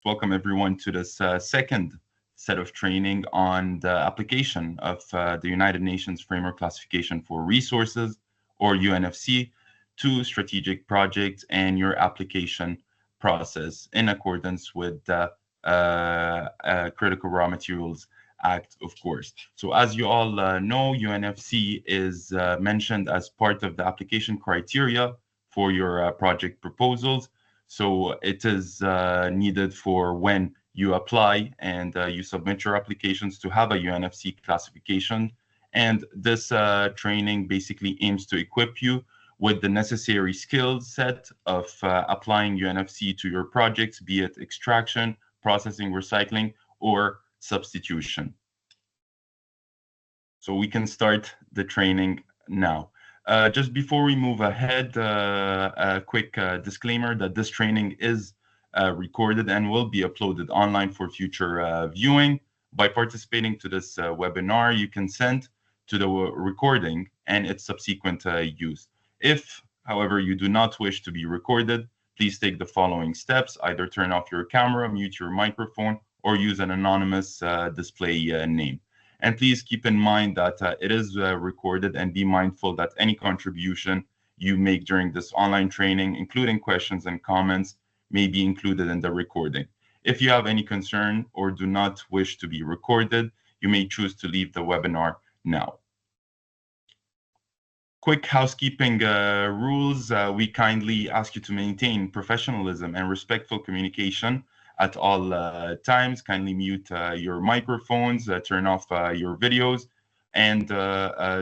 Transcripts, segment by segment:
Welcome everyone to this second set of training on the application of the United Nations Framework Classification for Resources, or UNFC, to strategic projects and your application process in accordance with the Critical Raw Materials Act, of course. So as you all know, UNFC is mentioned as part of the application criteria for your project proposals. So it is needed for when you apply and you submit your applications to have a UNFC classification. And this training basically aims to equip you with the necessary skill set of applying UNFC to your projects, be it extraction, processing, recycling, or substitution. So we can start the training now. Just before we move ahead, a quick disclaimer that this training is recorded and will be uploaded online for future viewing. By participating to this webinar, you consent to the recording and its subsequent use. If, however, you do not wish to be recorded, please take the following steps. Either turn off your camera, mute your microphone, or use an anonymous display name. And please keep in mind that it is recorded, and be mindful that any contribution you make during this online training, including questions and comments, may be included in the recording. If you have any concern or do not wish to be recorded, you may choose to leave the webinar now. Quick housekeeping rules. We kindly ask you to maintain professionalism and respectful communication at all times. Kindly mute your microphones, turn off your videos, and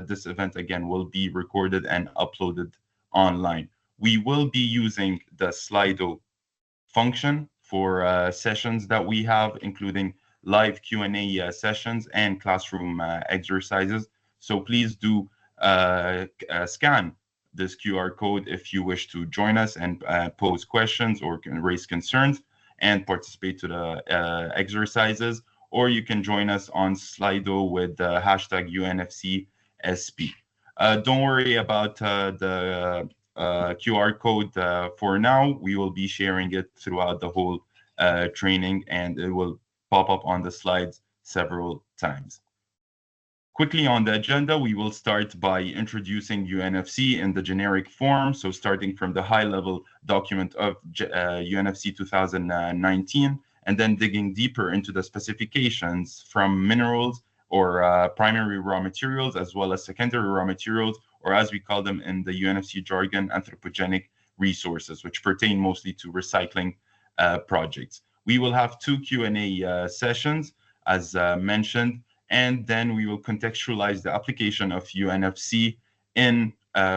this event again will be recorded and uploaded online. We will be using the Slido function for sessions that we have, including live Q&A sessions and classroom exercises. So please do scan this QR code if you wish to join us and pose questions or raise concerns and participate to the exercises, or you can join us on Slido with the hashtag UNFCSP. Don't worry about the QR code for now. We will be sharing it throughout the whole training, and it will pop up on the slides several times. Quickly on the agenda, we will start by introducing UNFC in the generic form. So starting from the high-level document of UNFC 2019, and then digging deeper into the specifications from minerals or primary raw materials, as well as secondary raw materials, or as we call them in the UNFC jargon, anthropogenic resources, which pertain mostly to recycling projects. We will have two Q&A sessions, as mentioned, and then we will contextualize the application of UNFC in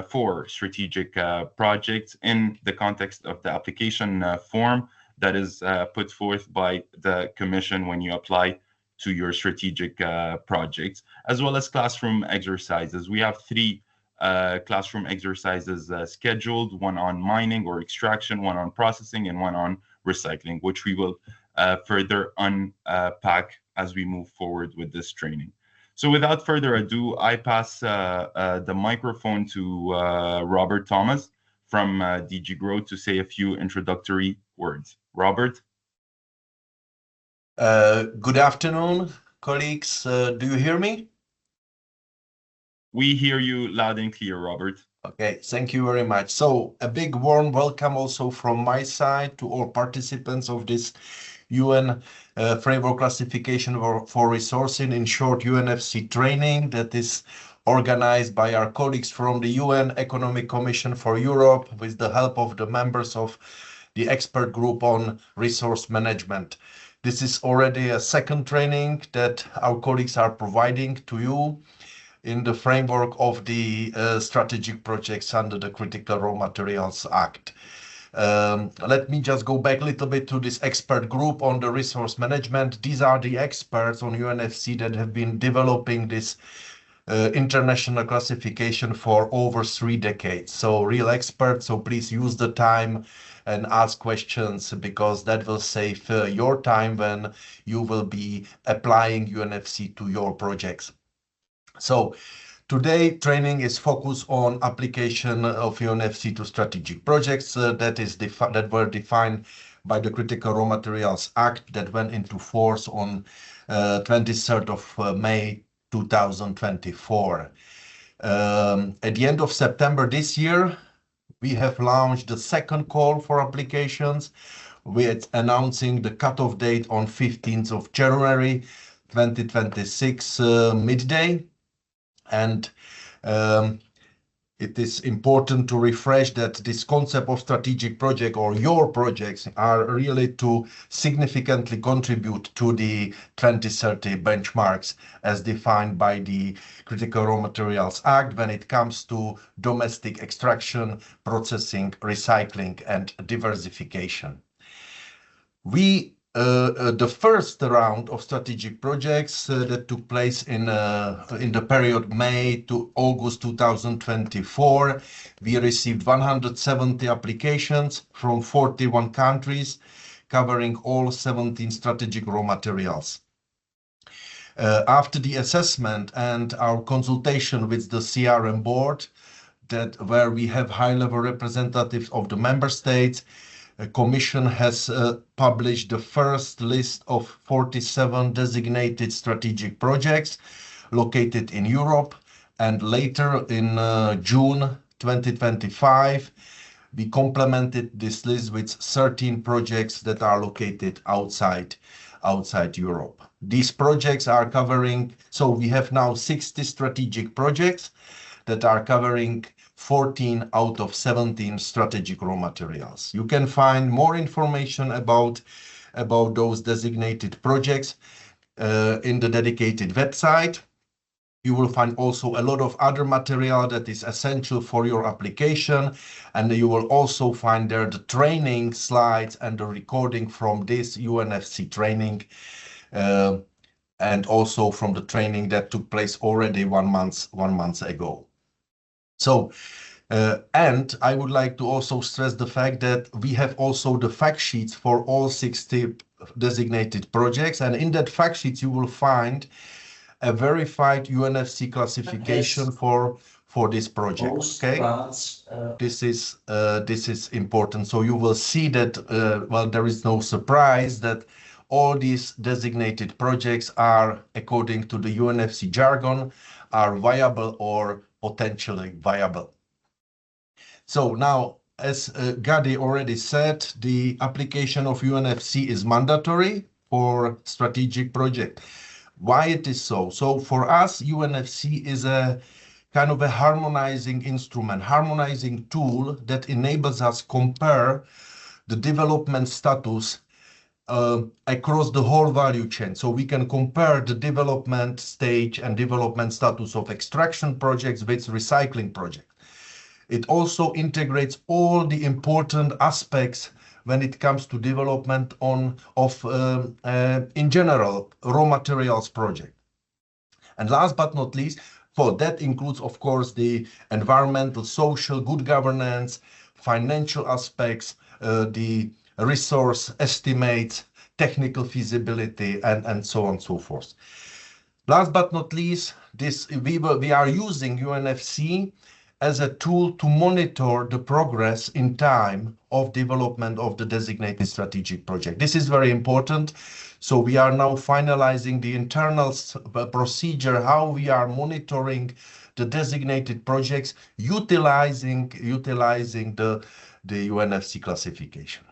for strategic projects in the context of the application form that is put forth by the Commission when you apply to your strategic projects, as well as classroom exercises. We have three classroom exercises scheduled, one on mining or extraction, one on processing, and one on recycling, which we will further unpack as we move forward with this training. So without further ado, I pass the microphone to Robert Thomas from DG Grow to say a few introductory words. Robert? Good afternoon, colleagues. Do you hear me? We hear you loud and clear, Robert. Okay, thank you very much. So a big warm welcome also from my side to all participants of this UN Framework Classification for Resourcing, in short UNFC training, that is organized by our colleagues from the UN Economic Commission for Europe with the help of the members of the expert group on resource management. This is already a second training that our colleagues are providing to you in the framework of the strategic projects under the Critical Raw Materials Act. Let me just go back a little bit to this expert group on the resource management. These are the experts on UNFC that have been developing this international classification for over 3 decades. So real experts, so please use the time and ask questions, because that will save your time when you will be applying UNFC to your projects. So today training is focused on application of UNFC to strategic projects that were defined by the Critical Raw Materials Act that went into force on 23rd of May 2024. At the end of September this year, we have launched the second call for applications. We're announcing the cutoff date on 15th of January 2026 midday. And it is important to refresh that this concept of strategic project or your projects are really to significantly contribute to the 2030 benchmarks as defined by the Critical Raw Materials Act when it comes to domestic extraction, processing, recycling, and diversification. The first round of strategic projects that took place in the period May to August 2024, we received 170 applications from 41 countries, covering all 17 strategic raw materials. After the assessment and our consultation with the CRM board, where we have high-level representatives of the member states, the Commission has published the first list of 47 designated strategic projects located in Europe, and later in June 2025, we complemented this list with 13 projects that are located outside Europe. These projects are covering, so we have now 60 strategic projects that are covering 14 out of 17 strategic raw materials. You can find more information about those designated projects in the dedicated website. You will find also a lot of other material that is essential for your application, and you will also find there the training slides and the recording from this UNFC training, and also from the training that took place already 1 month ago. So, and I would like to also stress the fact that we have also the fact sheets for all 60 designated projects, and in that fact sheet you will find a verified UNFC classification for this project. Okay, this is important. So you will see that well, there is no surprise that all these designated projects are, according to the UNFC jargon, are viable or potentially viable. So now, as Gadi already said, the application of UNFC is mandatory for strategic project. Why it is so? So for us, UNFC is a kind of a harmonizing instrument, harmonizing tool that enables us compare the development status across the whole value chain. So we can compare the development stage and development status of extraction projects with recycling projects. It also integrates all the important aspects when it comes to development of in general, raw materials project. And last but not least, for that includes, of course, the environmental, social, good governance, financial aspects, the resource estimates, technical feasibility, and so on and so forth. Last but not least, we are using UNFC as a tool to monitor the progress in time of development of the designated strategic project. This is very important. So we are now finalizing the internal procedure, how we are monitoring the designated projects, utilizing the UNFC classification.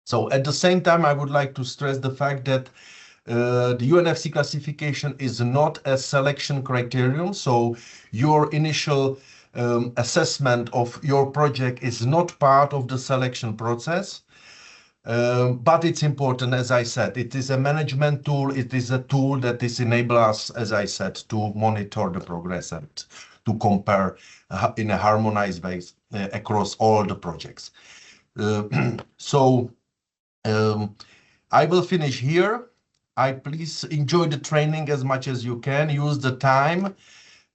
So at the same time, I would like to stress the fact that the UNFC classification is not a selection criterion. So your initial assessment of your project is not part of the selection process. But it's important, as I said, it is a management tool. It is a tool that is enable us, as I said, to monitor the progress and to compare in a harmonized way across all the projects. I will finish here. Please enjoy the training as much as you can, use the time,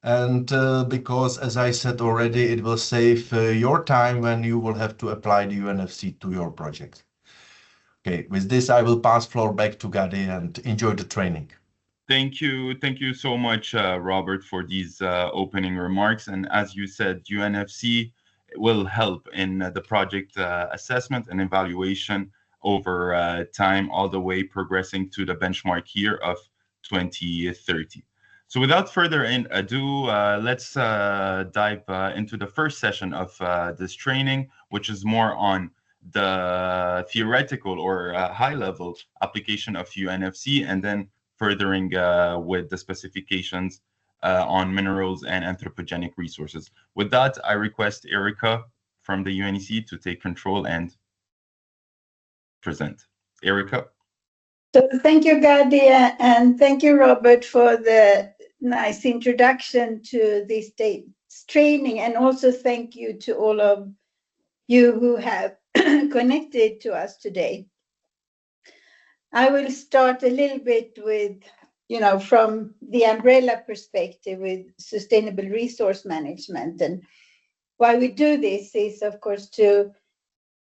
and because, as I said already, it will save your time when you will have to apply the UNFC to your project. Okay, with this, I will pass floor back to Gadi and enjoy the training. Thank you so much, Robert, for these opening remarks. And as you said, UNFC will help in the project assessment and evaluation over time, all the way progressing to the benchmark year of 2030. So without further ado, let's dive into the first session of this training, which is more on the theoretical or high-level application of UNFC, and then furthering with the specifications on minerals and anthropogenic resources. With that, I request Erica from the UNEC to take control and present. Erica. So thank you, Gadi, and thank you, Robert, for the nice introduction to this training, and also thank you to all of you who have connected to us today. I will start a little bit with, from the umbrella perspective with sustainable resource management. And why we do this is, of course, to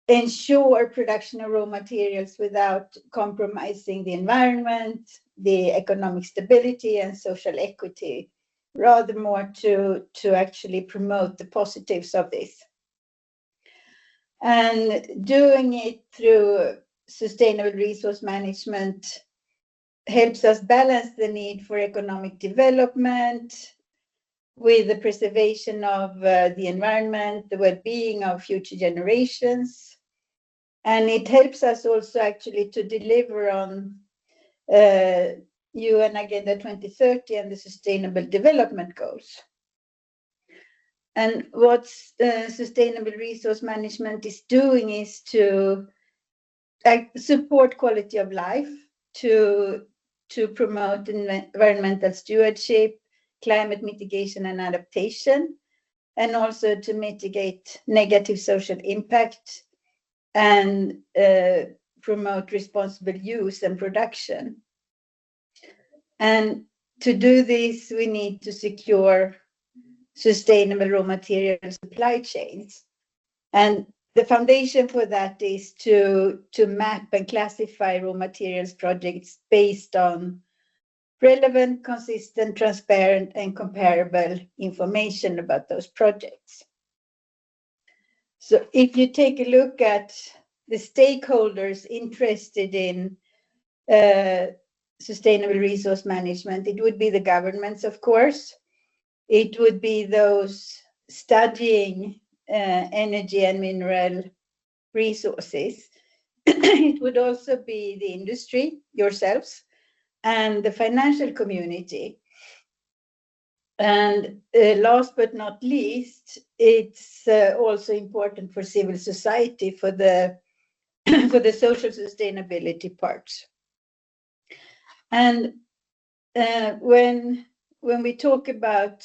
ensure production of raw materials without compromising the environment, the economic stability, and social equity, rather more to actually promote the positives of this. And doing it through sustainable resource management helps us balance the need for economic development with the preservation of the environment, the well-being of future generations. And it helps us also actually to deliver on UN Agenda 2030 and the Sustainable Development Goals. And what sustainable resource management is doing is to support quality of life, to promote environmental stewardship, climate mitigation and adaptation, and also to mitigate negative social impact and promote responsible use and production. And to do this, we need to secure sustainable raw material supply chains. And the foundation for that is to map and classify raw materials projects based on relevant, consistent, transparent, and comparable information about those projects. So if you take a look at the stakeholders interested in sustainable resource management, it would be the governments, of course. It would be those studying energy and mineral resources. It would also be the industry, yourselves, and the financial community. And last but not least, it's also important for civil society for the for the social sustainability parts. And when we talk about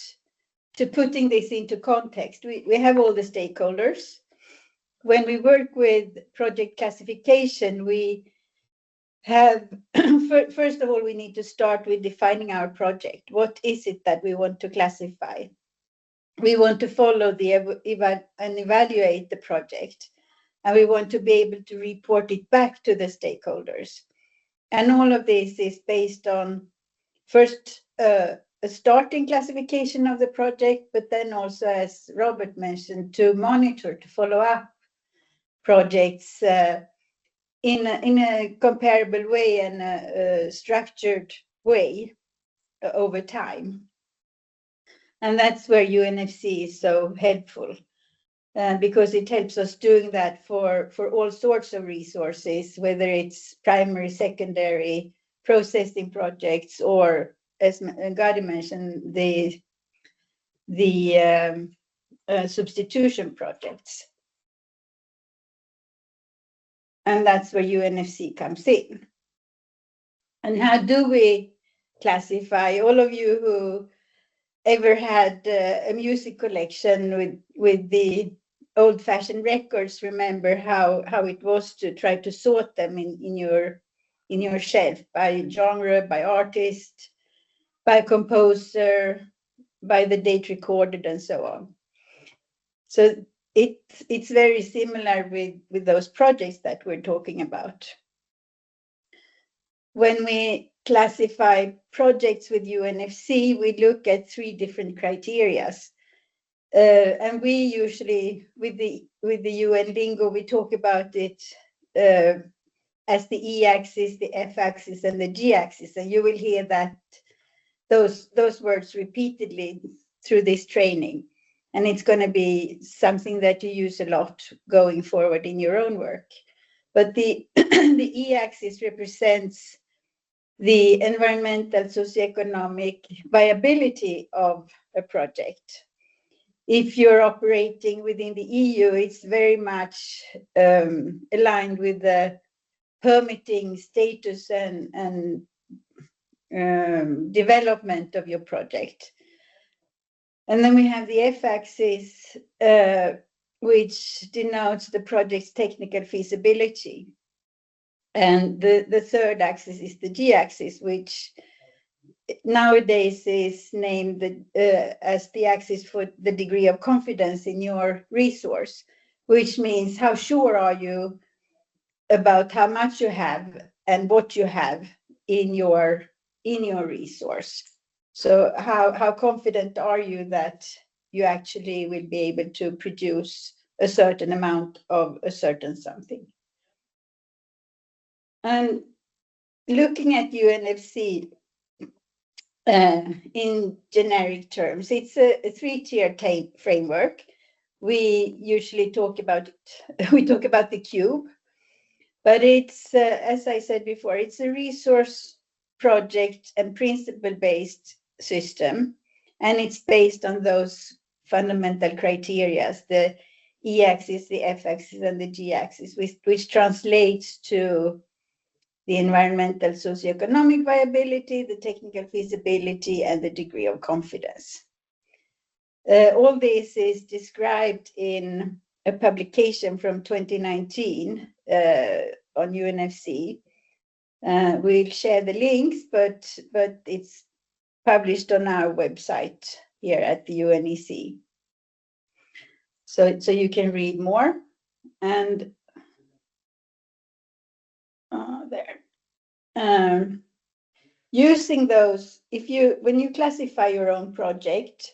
to putting this into context, we have all the stakeholders. When we work with project classification, we have, first of all, we need to start with defining our project. What is it that we want to classify? We want to follow and evaluate the project, and we want to be able to report it back to the stakeholders. And all of this is based on first a starting classification of the project, but then also, as Robert mentioned, to monitor, to follow up projects in a comparable way and a structured way over time. And that's where UNFC is so helpful, because it helps us doing that for all sorts of resources, whether it's primary, secondary, processing projects, or, as Gadi mentioned, the substitution projects. And that's where UNFC comes in. And how do we classify? All of you who ever had a music collection with the old-fashioned records remember how it was to try to sort them in your shelf by genre, by artist, by composer, by the date recorded, and so on. So it's very similar with those projects that we're talking about. When we classify projects with UNFC, we look at 3 different criteria. And we usually, with the UN lingo, we talk about it as the E-axis, the F-axis, and the G-axis. And you will hear that those words repeatedly through this training. And it's going to be something that you use a lot going forward in your own work. But the E-axis represents the environmental, socioeconomic viability of a project. If you're operating within the EU, it's very much aligned with the permitting status and development of your project. And then we have the F-axis, which denotes the project's technical feasibility. And the third axis is the G-axis, which nowadays is named as the axis for the degree of confidence in your resource, which means how sure are you about how much you have and what you have in your resource. So how confident are you that you actually will be able to produce a certain amount of a certain something? And looking at UNFC in generic terms, it's a three-tier framework. We usually talk about the cube, but it's as I said before, it's a resource, project, and principle-based system, and it's based on those fundamental criteria: the E-axis, the F-axis, and the G-axis, which translates to the environmental socioeconomic viability, the technical feasibility, and the degree of confidence. All this is described in a publication from 2019 on UNFC. We'll share the links, but it's published on our website here at the UNEC. So you can read more. And there. Using those, when you classify your own project,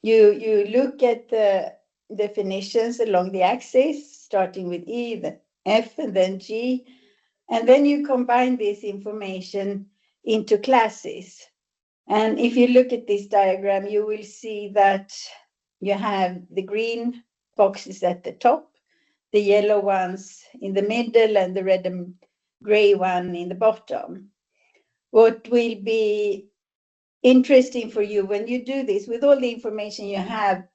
you look at the definitions along the axis, starting with E, then F, and then G, and then you combine this information into classes. And if you look at this diagram, you will see that you have the green boxes at the top, the yellow ones in the middle, and the red and gray one in the bottom. What will be interesting for you when you do this, with all the information you have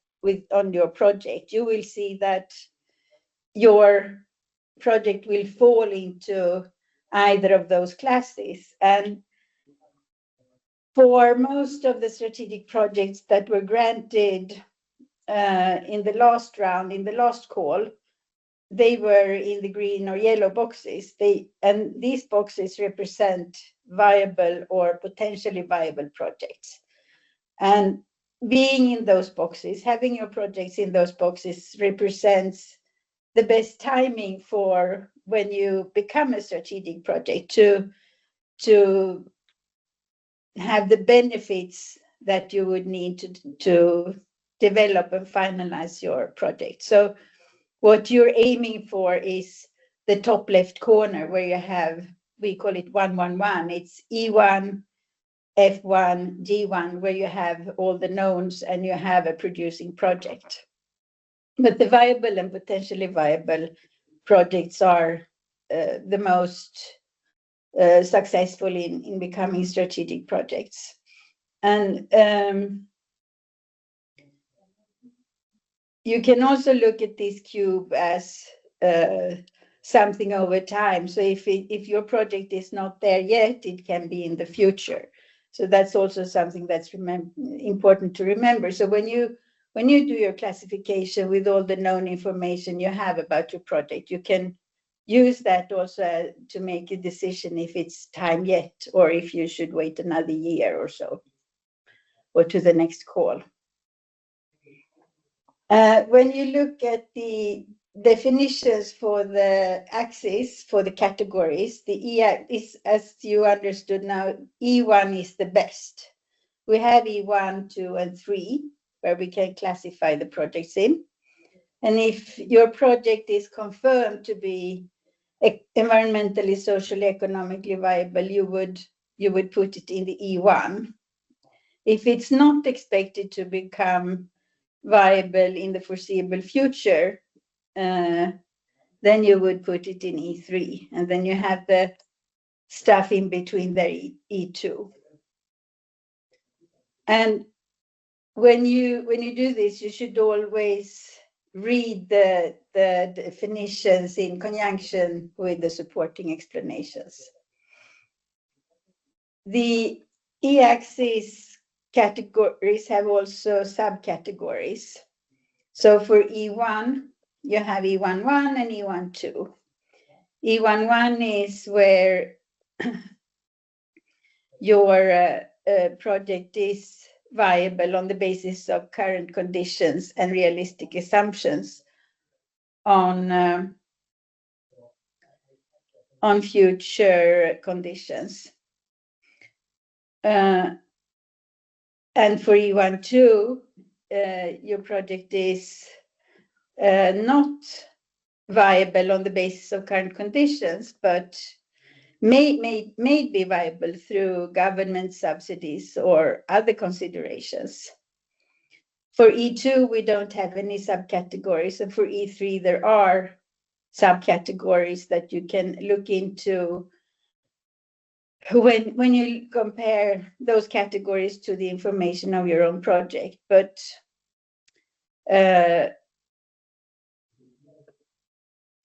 on your project, you will see that your project will fall into either of those classes. And for most of the strategic projects that were granted in the last round, in the last call, they were in the green or yellow boxes. And these boxes represent viable or potentially viable projects. And being in those boxes, having your projects in those boxes, represents the best timing for when you become a strategic project to have the benefits that you would need to develop and finalize your project. So what you're aiming for is the top left corner, where you have, we call it 111. It's E1, F1, G1, where you have all the knowns and you have a producing project. But the viable and potentially viable projects are the most successful in becoming strategic projects. And you can also look at this cube as something over time. So if your project is not there yet, it can be in the future. So that's also something that's important to remember. So when you do your classification with all the known information you have about your project, you can use that also to make a decision if it's time yet, or if you should wait another year or so, or to the next call. When you look at the definitions for the axis, for the categories, the E is, as you understood now, E1 is the best. We have E1, 2, and 3, where we can classify the projects in. And if your project is confirmed to be environmentally, socially, economically viable, you would put it in the E1. If it's not expected to become viable in the foreseeable future, then you would put it in E3, and then you have the stuff in between there, E2. And when you do this, you should always read the definitions in conjunction with the supporting explanations. The E-axis categories have also subcategories. So for E1, you have E11 and E12. E11 is where your project is viable on the basis of current conditions and realistic assumptions on future conditions. And for E12, your project is not viable on the basis of current conditions, but may be viable through government subsidies or other considerations. For E2, we don't have any subcategories, and for E3, there are subcategories that you can look into when you compare those categories to the information of your own project. But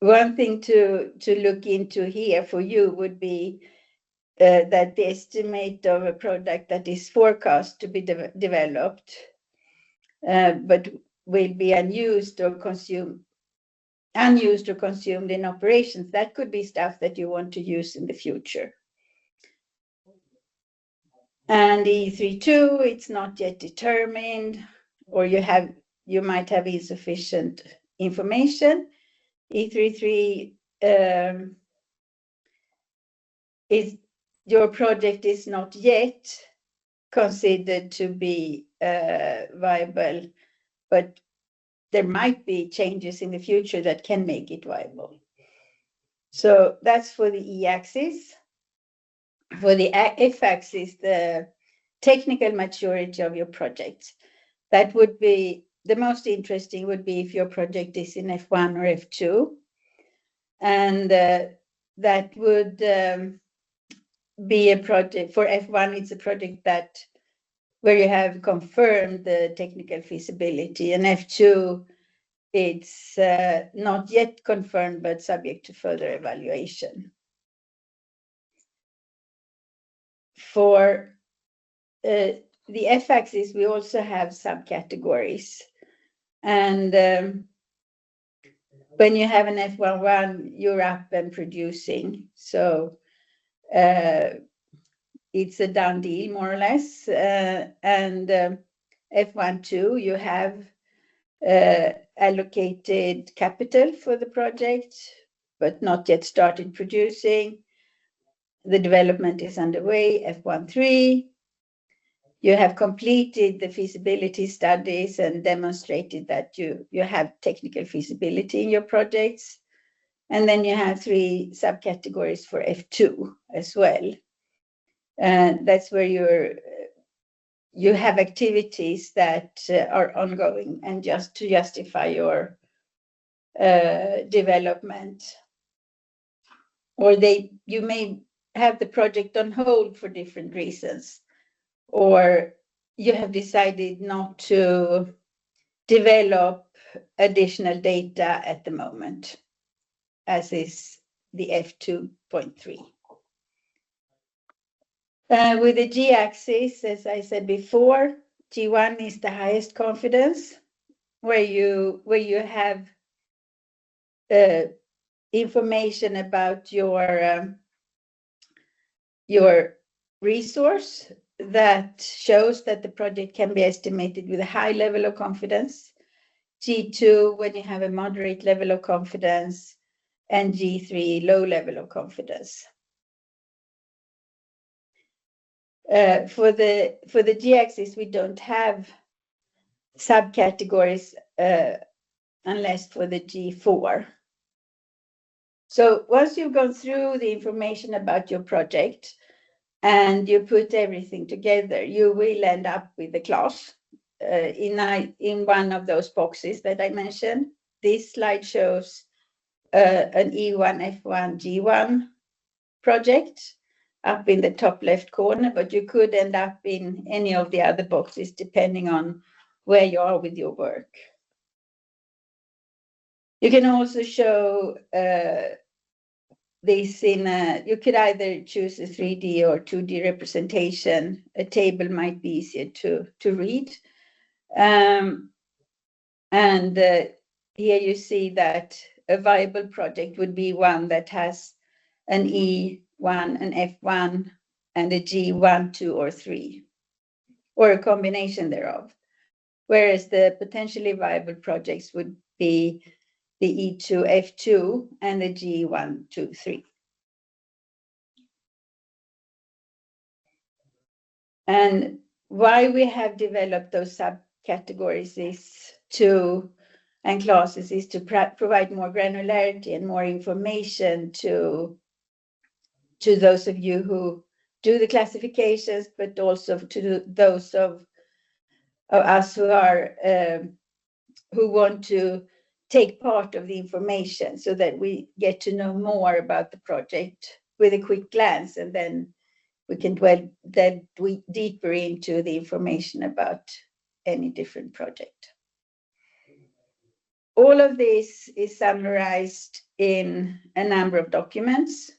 one thing to look into here for you would be that the estimate of a product that is forecast to be developed, but will be unused or consumed in operations, that could be stuff that you want to use in the future. And E32, it's not yet determined, or you might have insufficient information. E33 is your project is not yet considered to be viable, but there might be changes in the future that can make it viable. So that's for the E-axis. For the F-axis, the technical maturity of your project. That would be, the most interesting would be if your project is in F1 or F2. And that would be a project, for F1, it's a project where you have confirmed the technical feasibility, and F2, it's not yet confirmed, but subject to further evaluation. For the F-axis, we also have subcategories. And when you have an F11, you're up and producing. So it's a done deal, more or less. And F12, you have allocated capital for the project, but not yet started producing. The development is underway. F13, you have completed the feasibility studies and demonstrated that you have technical feasibility in your projects. And then you have 3 subcategories for F2 as well. And that's where you have activities that are ongoing and just to justify your development. Or you may have the project on hold for different reasons, or you have decided not to develop additional data at the moment, as is the F2.3. With the G-axis, as I said before, G1 is the highest confidence, where you have information about your resource that shows that the project can be estimated with a high level of confidence. G2, when you have a moderate level of confidence, and G3, low level of confidence. For the G-axis, we don't have subcategories unless for the G4. So once you've gone through the information about your project and you put everything together, you will end up with a class in one of those boxes that I mentioned. This slide shows an E1, F1, G1 project up in the top left corner, but you could end up in any of the other boxes depending on where you are with your work. You can also show this in you could either choose a 3D or 2D representation. A table might be easier to read. Here you see that a viable project would be one that has an E1, an F1, and a G1, 2, or 3, or a combination thereof. Whereas the potentially viable projects would be the E2, F2, and the G1, 2, 3. And why we have developed those subcategories and classes is to provide more granularity and more information to those of you who do the classifications, but also to those of us who want to take part of the information so that we get to know more about the project with a quick glance, and then we can delve deeper into the information about any different project. All of this is summarized in a number of documents.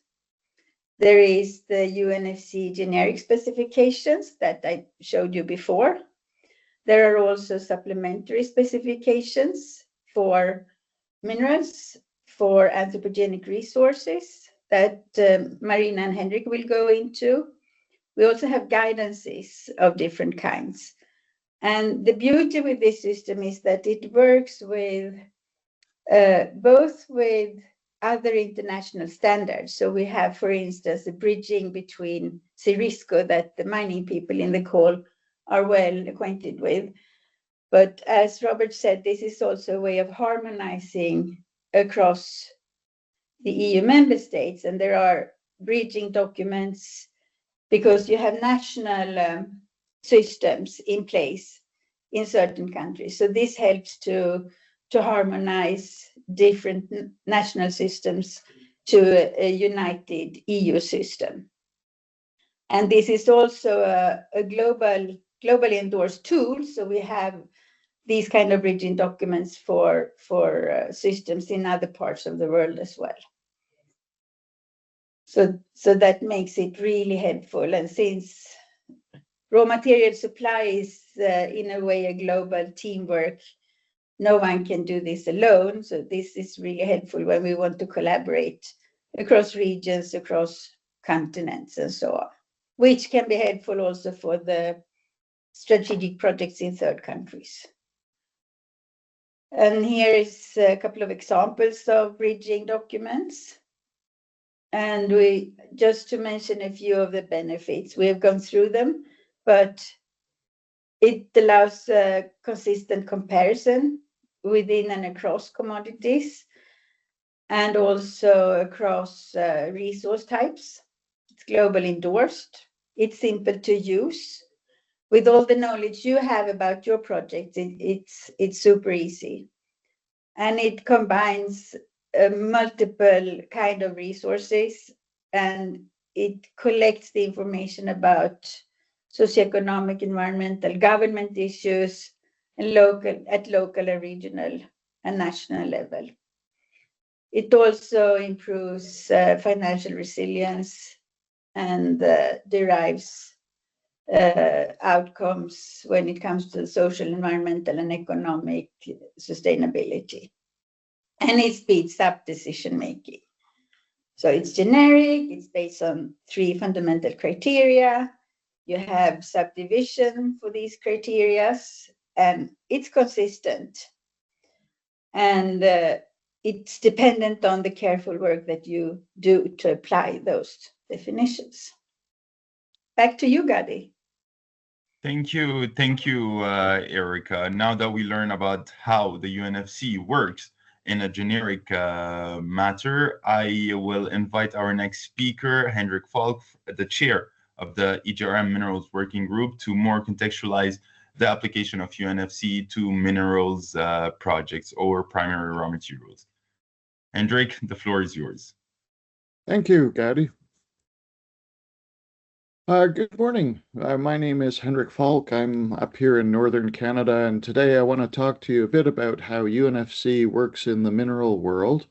There is the UNFC generic specifications that I showed you before. There are also supplementary specifications for minerals, for anthropogenic resources that Marina and Henrik will go into. We also have guidances of different kinds. And the beauty with this system is that it works with both with other international standards. So we have, for instance, a bridging between CIRISCO that the mining people in the call are well acquainted with. But as Robert said, this is also a way of harmonizing across the EU member states. And there are bridging documents because you have national systems in place in certain countries. So this helps to harmonize different national systems to a united EU system. And this is also a globally endorsed tool. So we have these kind of bridging documents for systems in other parts of the world as well. So that makes it really helpful. And since raw material supply is in a way a global teamwork, no one can do this alone. So this is really helpful when we want to collaborate across regions, across continents, and so on, which can be helpful also for the strategic projects in third countries. And here is a couple of examples of bridging documents. And just to mention a few of the benefits, we have gone through them, but it allows a consistent comparison within and across commodities, and also across resource types. It's globally endorsed. It's simple to use. With all the knowledge you have about your project, it's super easy. And it combines multiple kind of resources, and it collects the information about socioeconomic, environmental, government issues, and at local and regional and national level. It also improves financial resilience and derives outcomes when it comes to social, environmental, and economic sustainability. And it speeds up decision making. So it's generic, it's based on 3 fundamental criteria. You have subdivision for these criteria, and it's consistent. And it's dependent on the careful work that you do to apply those definitions. Back to you, Gadi. Thank you, Erica. Now that we learn about how the UNFC works in a generic matter, I will invite our next speaker, Hendrik Falk, the chair of the EGRM Minerals Working Group, to more contextualize the application of UNFC to minerals projects or primary raw materials. Hendrik, the floor is yours. Thank you, Gadi. Good morning. My name is Hendrik Falk. I'm up here in Northern Canada, and today I want to talk to you a bit about how UNFC works in the mineral world.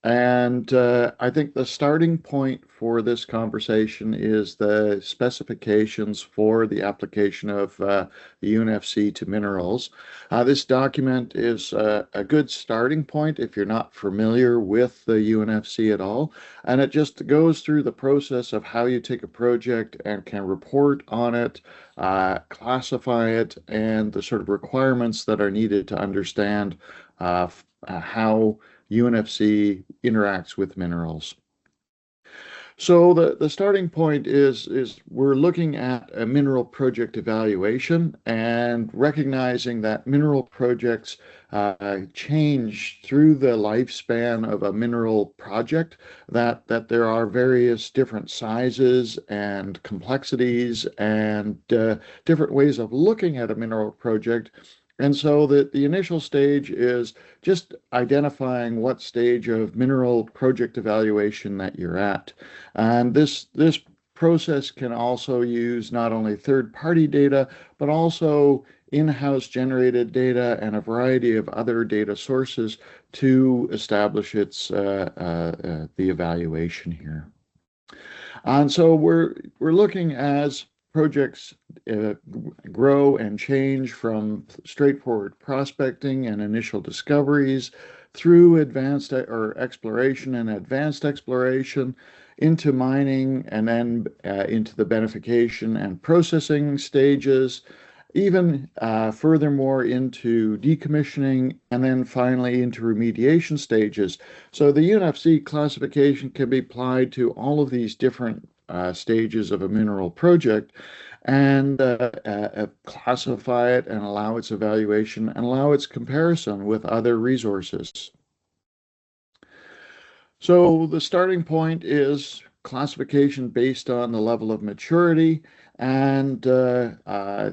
And I think the starting point for this conversation is the specifications for the application of the UNFC to minerals. This document is a good starting point if you're not familiar with the UNFC at all. And it just goes through the process of how you take a project and can report on it, classify it, and the sort of requirements that are needed to understand how UNFC interacts with minerals. So the starting point is we're looking at a mineral project evaluation and recognizing that mineral projects change through the lifespan of a mineral project, that there are various different sizes and complexities and different ways of looking at a mineral project. And so the initial stage is just identifying what stage of mineral project evaluation that you're at. And this process can also use not only third-party data, but also in-house generated data and a variety of other data sources to establish the evaluation here. And so we're looking as projects grow and change from straightforward prospecting and initial discoveries through advanced exploration and advanced exploration into mining and then into the beneficiation and processing stages, even furthermore into decommissioning, and then finally into remediation stages. So the UNFC classification can be applied to all of these different stages of a mineral project and classify it and allow its evaluation and allow its comparison with other resources. So the starting point is classification based on the level of maturity and where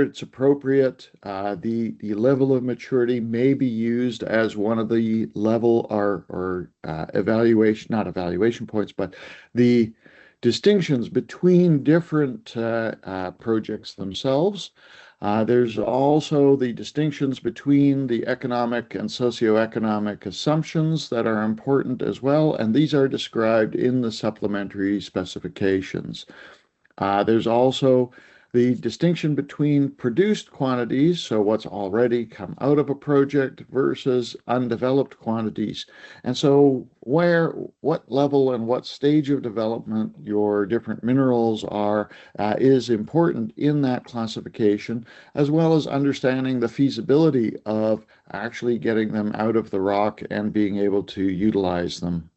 it's appropriate, the level of maturity may be used as one of the level or evaluation, not evaluation points, but the distinctions between different projects themselves. There's also the distinctions between the economic and socioeconomic assumptions that are important as well, and these are described in the supplementary specifications. There's also the distinction between produced quantities, so what's already come out of a project, versus undeveloped quantities. And so what level and what stage of development your different minerals are is important in that classification, as well as understanding the feasibility of actually getting them out of the rock and being able to utilize them.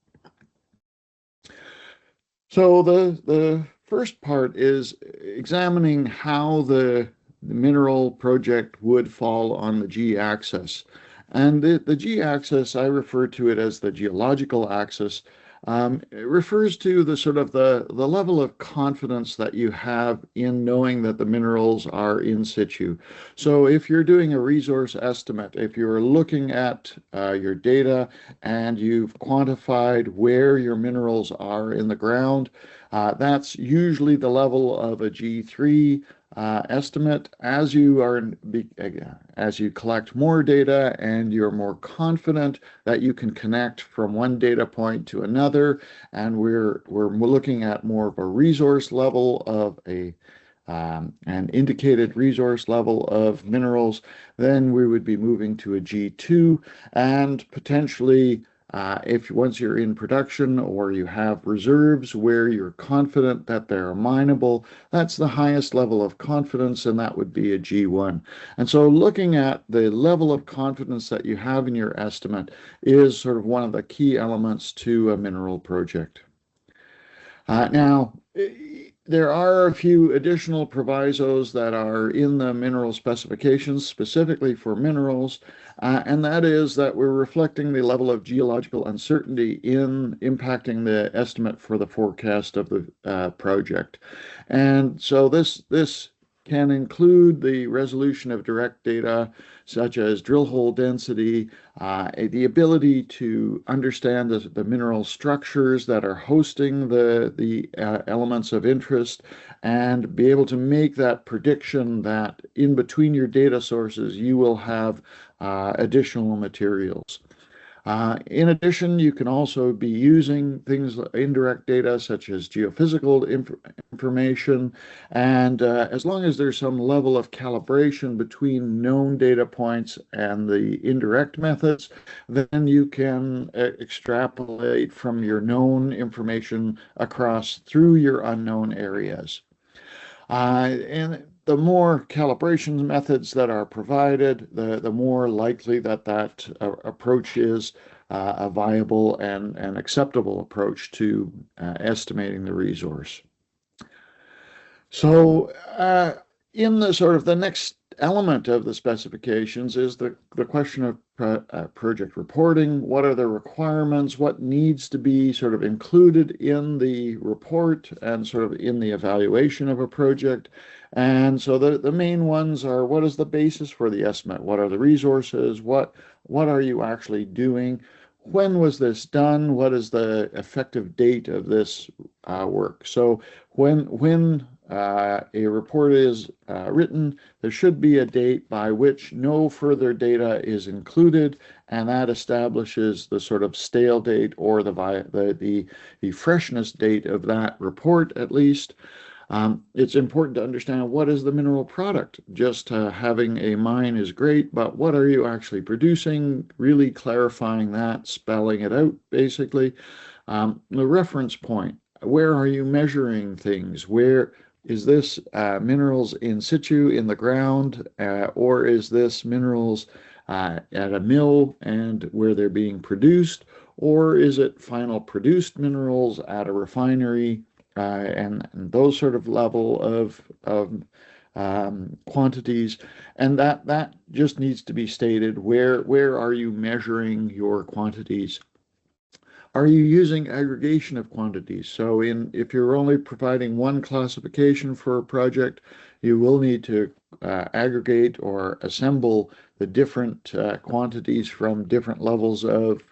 So the first part is examining how the mineral project would fall on the G-axis. And the G-axis, I refer to it as the geological axis. It refers to the sort of the level of confidence that you have in knowing that the minerals are in situ. So if you're doing a resource estimate, if you're looking at your data and you've quantified where your minerals are in the ground, that's usually the level of a G3 estimate. As you collect more data and you're more confident that you can connect from one data point to another, and we're looking at more of a resource level of an indicated resource level of minerals, then we would be moving to a G2, and potentially if once you're in production or you have reserves where you're confident that they're mineable, that's the highest level of confidence, and that would be a G1. And so looking at the level of confidence that you have in your estimate is sort of one of the key elements to a mineral project. Now, there are a few additional provisos that are in the mineral specifications specifically for minerals, and that is that we're reflecting the level of geological uncertainty in impacting the estimate for the forecast of the project. And so this can include the resolution of direct data such as drill hole density, the ability to understand the mineral structures that are hosting the elements of interest, and be able to make that prediction that in between your data sources you will have additional materials. In addition, you can also be using things like indirect data such as geophysical information, and as long as there's some level of calibration between known data points and the indirect methods, then you can extrapolate from your known information across through your unknown areas. And the more calibration methods that are provided, the more likely that approach is a viable and acceptable approach to estimating the resource. So in the sort of the next element of the specifications is the question of project reporting. What are the requirements? What needs to be sort of included in the report and sort of in the evaluation of a project? And so the main ones are, what is the basis for the estimate? What are the resources? What are you actually doing? When was this done? What is the effective date of this work? So when a report is written, there should be a date by which no further data is included, and that establishes the sort of stale date or the freshness date of that report at least. It's important to understand what is the mineral product. Just having a mine is great, but what are you actually producing? Really clarifying that, spelling it out basically. The reference point. Where are you measuring things? Where is this minerals in situ in the ground, or is this minerals at a mill and where they're being produced, or is it final produced minerals at a refinery, and those sort of level of quantities? And that just needs to be stated. Where are you measuring your quantities? Are you using aggregation of quantities? So if you're only providing one classification for a project, you will need to aggregate or assemble the different quantities from different levels of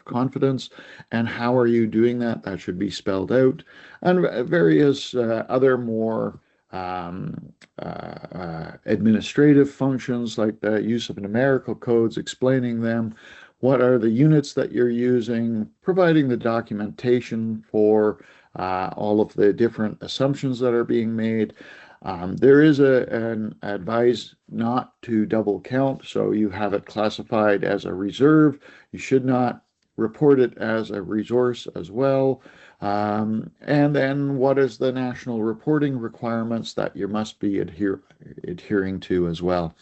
confidence. And how are you doing that? That should be spelled out. And various other more administrative functions like the use of numerical codes, explaining them. What are the units that you're using, providing the documentation for all of the different assumptions that are being made. There is an advice not to double count, so you have it classified as a reserve. You should not report it as a resource as well. And then what is the national reporting requirements that you must be adhering to as well.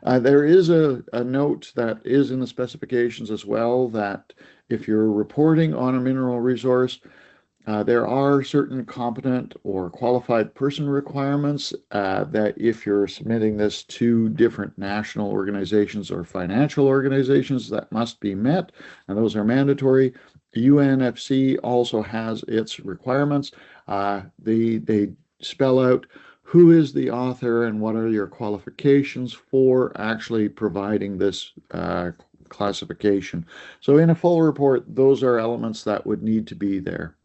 There is a note that is in the specifications as well that if you're reporting on a mineral resource, there are certain competent or qualified person requirements that if you're submitting this to different national organizations or financial organizations, that must be met, and those are mandatory. UNFC also has its requirements. They spell out who is the author and what are your qualifications for actually providing this classification. So in a full report, those are elements that would need to be there.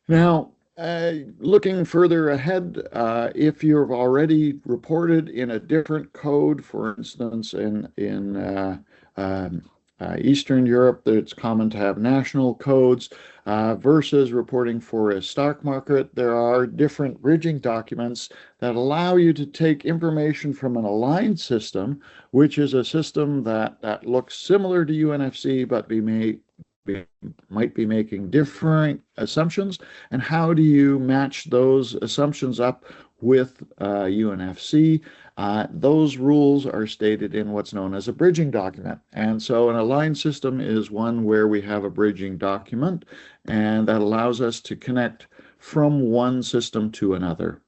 Now, looking further ahead, if you've already reported in a different code, for instance, in Eastern Europe, it's common to have national codes versus reporting for a stock market. There are different bridging documents that allow you to take information from an aligned system, which is a system that looks similar to UNFC, but might be making different assumptions. And how do you match those assumptions up with UNFC, those rules are stated in what's known as a bridging document. And so an aligned system is one where we have a bridging document, and that allows us to connect from one system to another.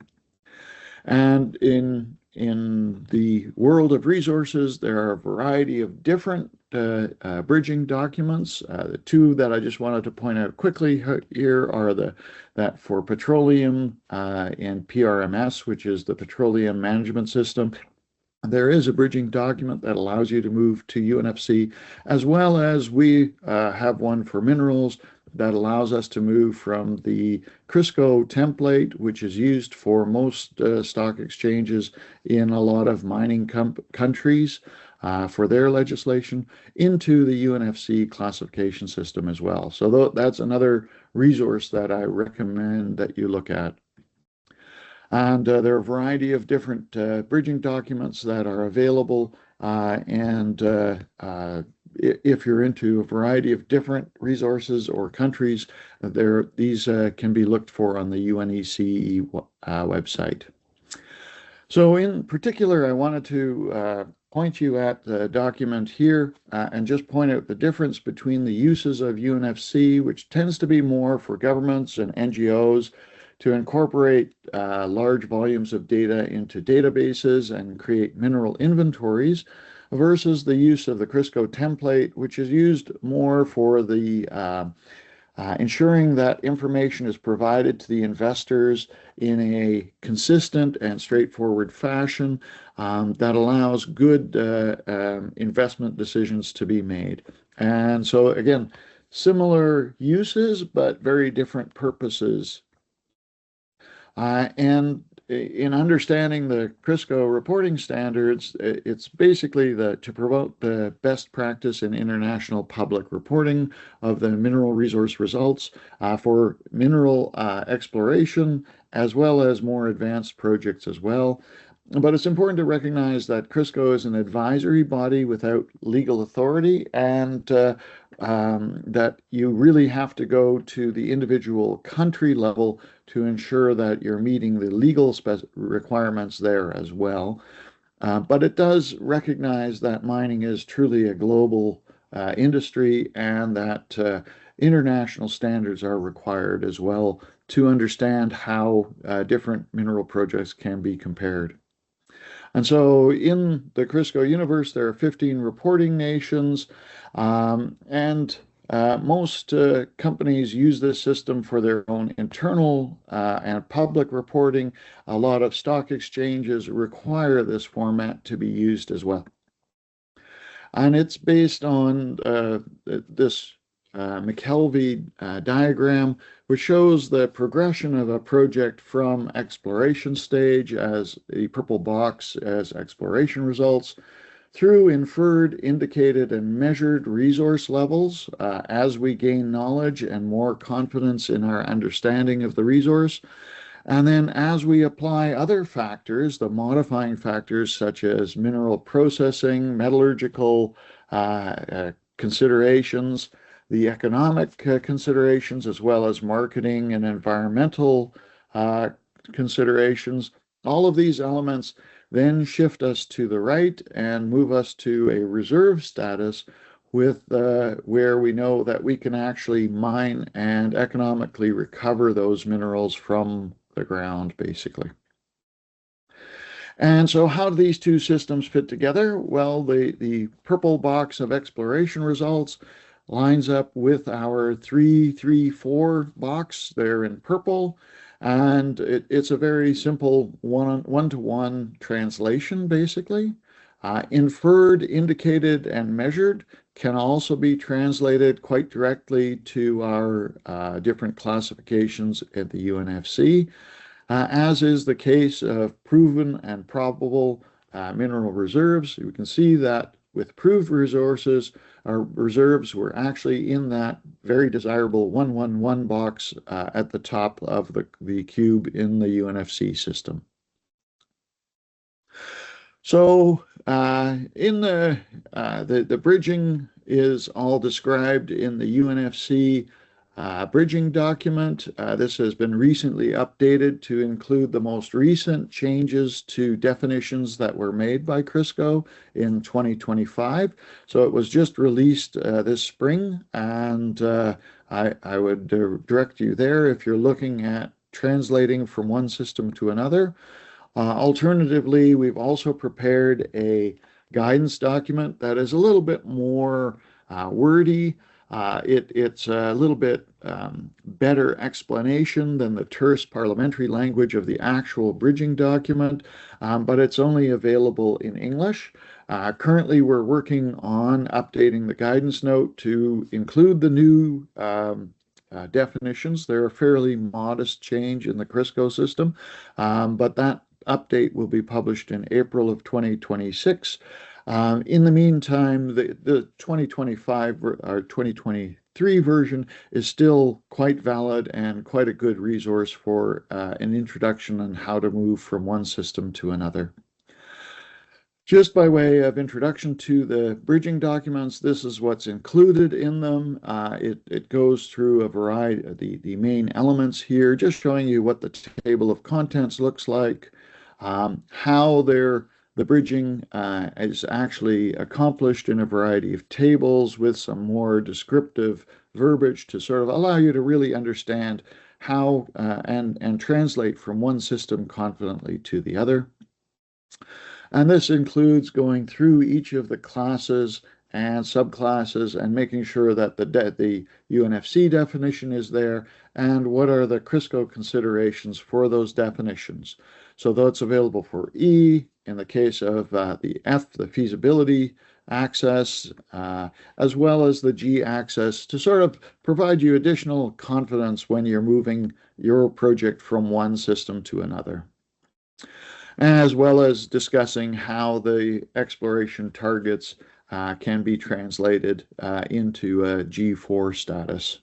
And in the world of resources, there are a variety of different bridging documents. The two that I just wanted to point out quickly here are that for petroleum and PRMS, which is the Petroleum Management System. There is a bridging document that allows you to move to UNFC, as well as we have one for minerals that allows us to move from the CRISCO template, which is used for most stock exchanges in a lot of mining countries for their legislation, into the UNFC classification system as well. So that's another resource that I recommend that you look at. And there are a variety of different bridging documents that are available, and if you're into a variety of different resources or countries, these can be looked for on the UNECE website. So in particular, I wanted to point you at the document here and just point out the difference between the uses of UNFC, which tends to be more for governments and NGOs to incorporate large volumes of data into databases and create mineral inventories, versus the use of the CRISCO template, which is used more for the ensuring that information is provided to the investors in a consistent and straightforward fashion that allows good investment decisions to be made. And so again, similar uses, but very different purposes. And in understanding the CRISCO reporting standards, it's basically to promote the best practice in international public reporting of the mineral resource results for mineral exploration, as well as more advanced projects as well. But it's important to recognize that CRISCO is an advisory body without legal authority, and that you really have to go to the individual country level to ensure that you're meeting the legal requirements there as well. But it does recognize that mining is truly a global industry, and that international standards are required as well to understand how different mineral projects can be compared. And so in the CRISCO universe, there are 15 reporting nations, and most companies use this system for their own internal and public reporting. A lot of stock exchanges require this format to be used as well. And it's based on this McKelvey diagram, which shows the progression of a project from exploration stage, as the purple box as exploration results, through inferred, indicated, and measured resource levels as we gain knowledge and more confidence in our understanding of the resource. And then as we apply other factors, the modifying factors such as mineral processing, metallurgical considerations, the economic considerations, as well as marketing and environmental considerations, all of these elements then shift us to the right and move us to a reserve status with where we know that we can actually mine and economically recover those minerals from the ground, basically. And so how do these two systems fit together? Well, the purple box of exploration results lines up with our 334 box there in purple, and it's a very simple one-to-one translation, basically. Inferred, indicated, and measured can also be translated quite directly to our different classifications at the UNFC, as is the case of proven and probable mineral reserves. You can see that with proved resources, our reserves were actually in that very desirable 111 box at the top of the cube in the UNFC system. So in the bridging is all described in the UNFC bridging document. This has been recently updated to include the most recent changes to definitions that were made by Crisco in 2025. So it was just released this spring, and I would direct you there if you're looking at translating from one system to another. Alternatively, we've also prepared a guidance document that is a little bit more wordy. It's a little bit better explanation than the terse parliamentary language of the actual bridging document, but it's only available in English. Currently, we're working on updating the guidance note to include the new definitions. They're a fairly modest change in the Crisco system, but that update will be published in April of 2026. In the meantime, the 2025 or 2023 version is still quite valid and quite a good resource for an introduction on how to move from one system to another. Just by way of introduction to the bridging documents, this is what's included in them. It goes through a variety of the main elements here, just showing you what the table of contents looks like, how the bridging is actually accomplished in a variety of tables with some more descriptive verbiage to sort of allow you to really understand how and translate from one system confidently to the other. And this includes going through each of the classes and subclasses and making sure that the UNFC definition is there and what are the Crisco considerations for those definitions. So that's available for E, in the case of the F, the feasibility access, as well as the G access to sort of provide you additional confidence when you're moving your project from one system to another, as well as discussing how the exploration targets can be translated into a G4 status.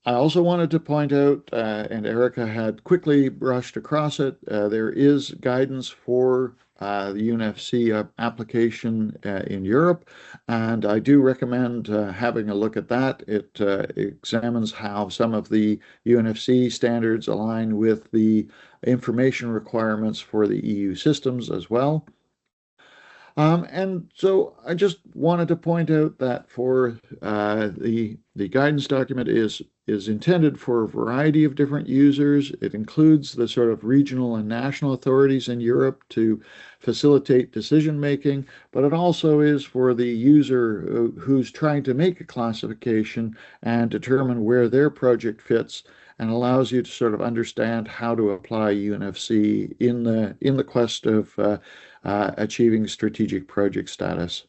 I also wanted to point out, and Erica had quickly brushed across it, there is guidance for the UNFC application in Europe, and I do recommend having a look at that. It examines how some of the UNFC standards align with the information requirements for the EU systems as well. And so I just wanted to point out that for the guidance document is intended for a variety of different users. It includes the sort of regional and national authorities in Europe to facilitate decision making, but it also is for the user who's trying to make a classification and determine where their project fits, and allows you to sort of understand how to apply UNFC in the quest of achieving strategic project status.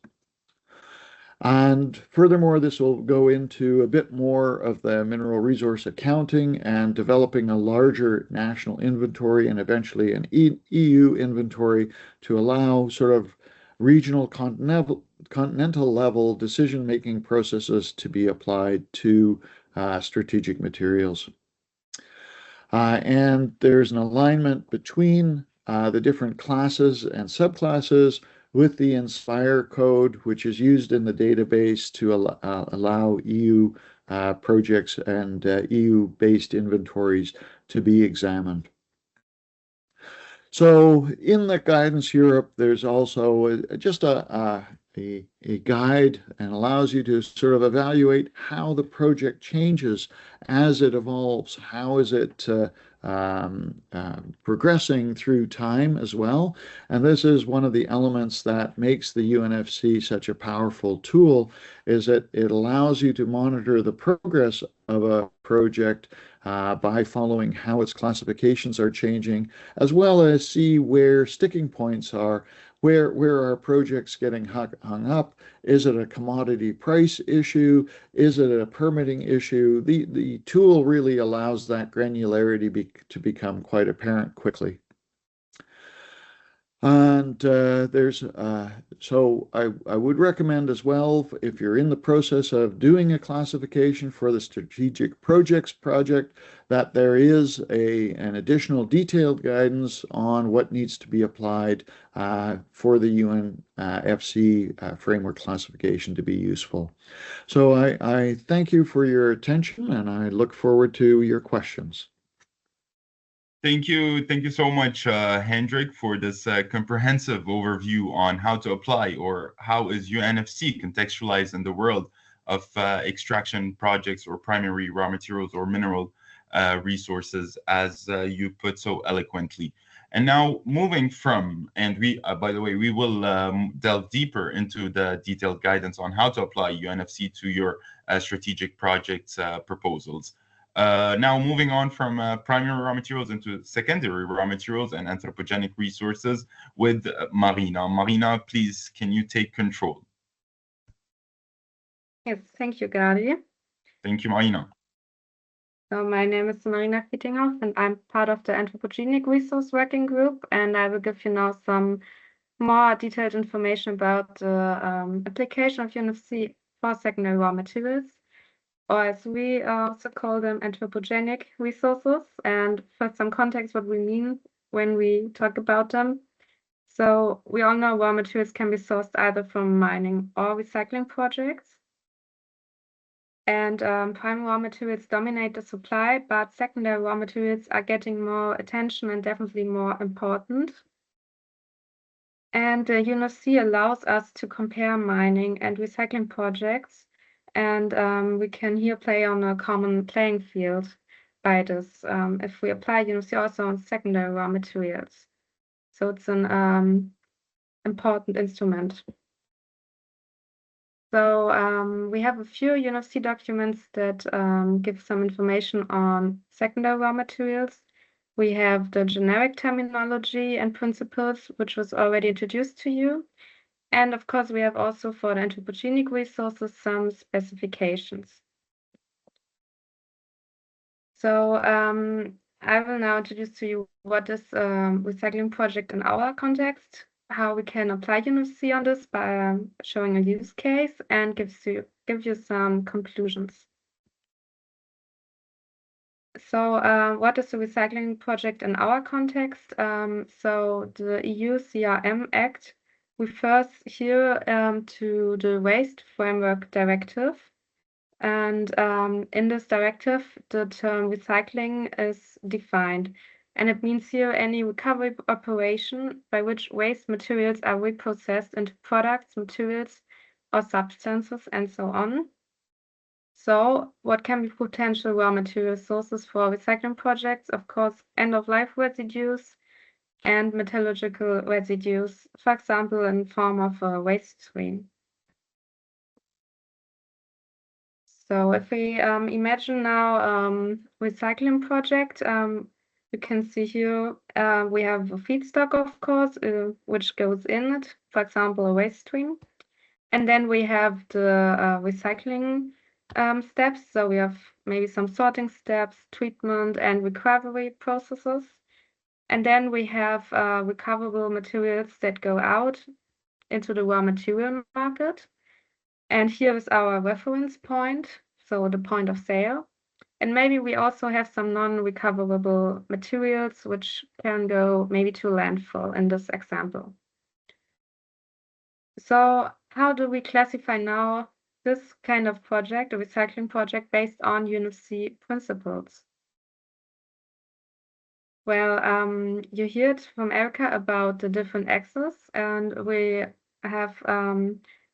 And furthermore, this will go into a bit more of the mineral resource accounting and developing a larger national inventory and eventually an EU inventory to allow sort of regional continental level decision-making processes to be applied to strategic materials. And there's an alignment between the different classes and subclasses with the INSPIRE code, which is used in the database to allow EU projects and EU-based inventories to be examined. So in the Guidance Europe, there's also just a guide and allows you to sort of evaluate how the project changes as it evolves. How is it progressing through time as well? And this is one of the elements that makes the UNFC such a powerful tool, is that it allows you to monitor the progress of a project by following how its classifications are changing, as well as see where sticking points are. Where are projects getting hung up? Is it a commodity price issue? Is it a permitting issue? The tool really allows that granularity to become quite apparent quickly. And so I would recommend as well, if you're in the process of doing a classification for the strategic projects project, that there is an additional detailed guidance on what needs to be applied for the UNFC framework classification to be useful. So I thank you for your attention, and I look forward to your questions. Thank you so much, Hendrik, for this comprehensive overview on how to apply, or how is UNFC contextualized in the world of extraction projects or primary raw materials or mineral resources, as you put so eloquently. And now moving from, and we, by the way, we will delve deeper into the detailed guidance on how to apply UNFC to your strategic projects proposals. Now moving on from primary raw materials into secondary raw materials and anthropogenic resources with Marina. Marina, please, can you take control? Yes, thank you, Gadi. Thank you, Marina. So my name is Marina Fittinghoff, and I'm part of the Anthropogenic Resource Working Group, and I will give you now some more detailed information about the application of UNFC for secondary raw materials, or as we also call them, anthropogenic resources. And for some context, what we mean when we talk about them. So we all know raw materials can be sourced either from mining or recycling projects. And primary raw materials dominate the supply, but secondary raw materials are getting more attention and definitely more important. And UNFC allows us to compare mining and recycling projects, and we can here play on a common playing field by this, if we apply UNFC also on secondary raw materials. So it's an important instrument. So we have a few UNFC documents that give some information on secondary raw materials. We have the generic terminology and principles, which was already introduced to you. And of course, we have also for the anthropogenic resources some specifications. So I will now introduce to you what is a recycling project in our context, how we can apply UNFC on this by showing a use case, and give you some conclusions. So what is a recycling project in our context? So the EU CRM Act refers here to the Waste Framework Directive. And in this directive, the term recycling is defined. And it means here any recovery operation by which waste materials are reprocessed into products, materials, or substances, and so on. So what can be potential raw material sources for recycling projects? Of course, end-of-life residues and metallurgical residues, for example, in form of a waste stream. So if we imagine now recycling project, you can see here we have a feedstock, of course, which goes in it, for example, a waste stream. And then we have the recycling steps. So we have maybe some sorting steps, treatment, and recovery processes. And then we have recoverable materials that go out into the raw material market. And here is our reference point, so the point of sale. And maybe we also have some non-recoverable materials which can go maybe to landfill in this example. So how do we classify now this kind of project, a recycling project based on UNFC principles? Well, you heard from Erica about the different axes, and we have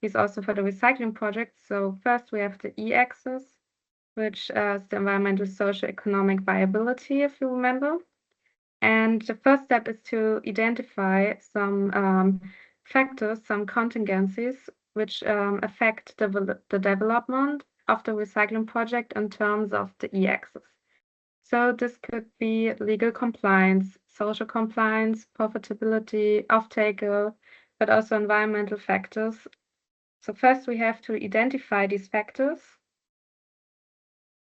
is also for the recycling project. So first we have the E-axis, which is the environmental, social, economic viability, if you remember. And the first step is to identify some factors, some contingencies, which affect the development of the recycling project in terms of the E-axis. So this could be legal compliance, social compliance, profitability, off-taker, but also environmental factors. So first we have to identify these factors,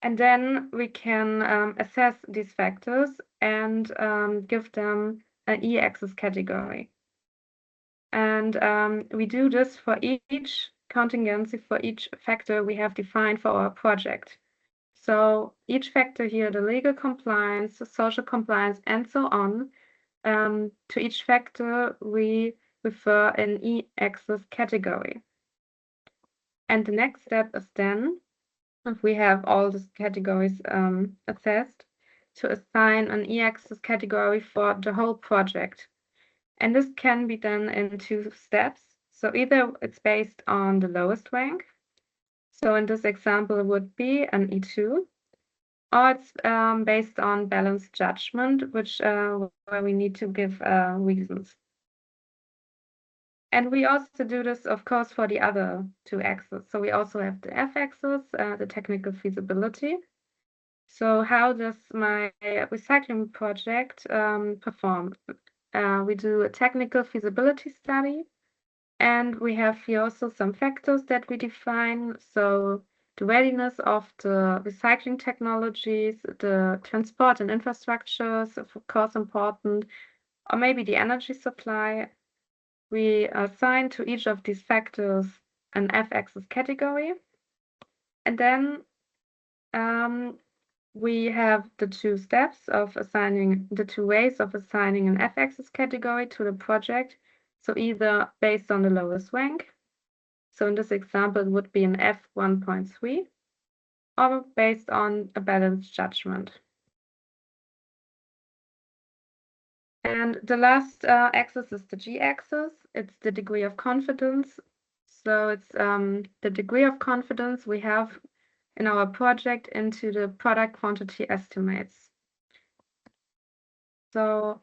and then we can assess these factors and give them an E-axis category. And we do this for each contingency, for each factor we have defined for our project. So each factor here, the legal compliance, the social compliance, and so on, to each factor we refer an E-axis category. And the next step is then, if we have all these categories assessed, to assign an E-axis category for the whole project. And this can be done in 2 steps. So either it's based on the lowest rank. So in this example, it would be an E2, or it's based on balanced judgment, which where we need to give reasons. And we also do this, of course, for the other 2 axes. So we also have the F-axis, the technical feasibility. So how does my recycling project perform? We do a technical feasibility study, and we have here also some factors that we define. So the readiness of the recycling technologies, the transport and infrastructures, of course, important, or maybe the energy supply. We assign to each of these factors an F-axis category, and then we have the 2 steps of assigning, the 2 ways of assigning an F-axis category to the project. So either based on the lowest rank, so in this example it would be an F1.3, or based on a balanced judgment. And the last axis is the G-axis. It's the degree of confidence. So it's the degree of confidence we have in our project into the product quantity estimates. So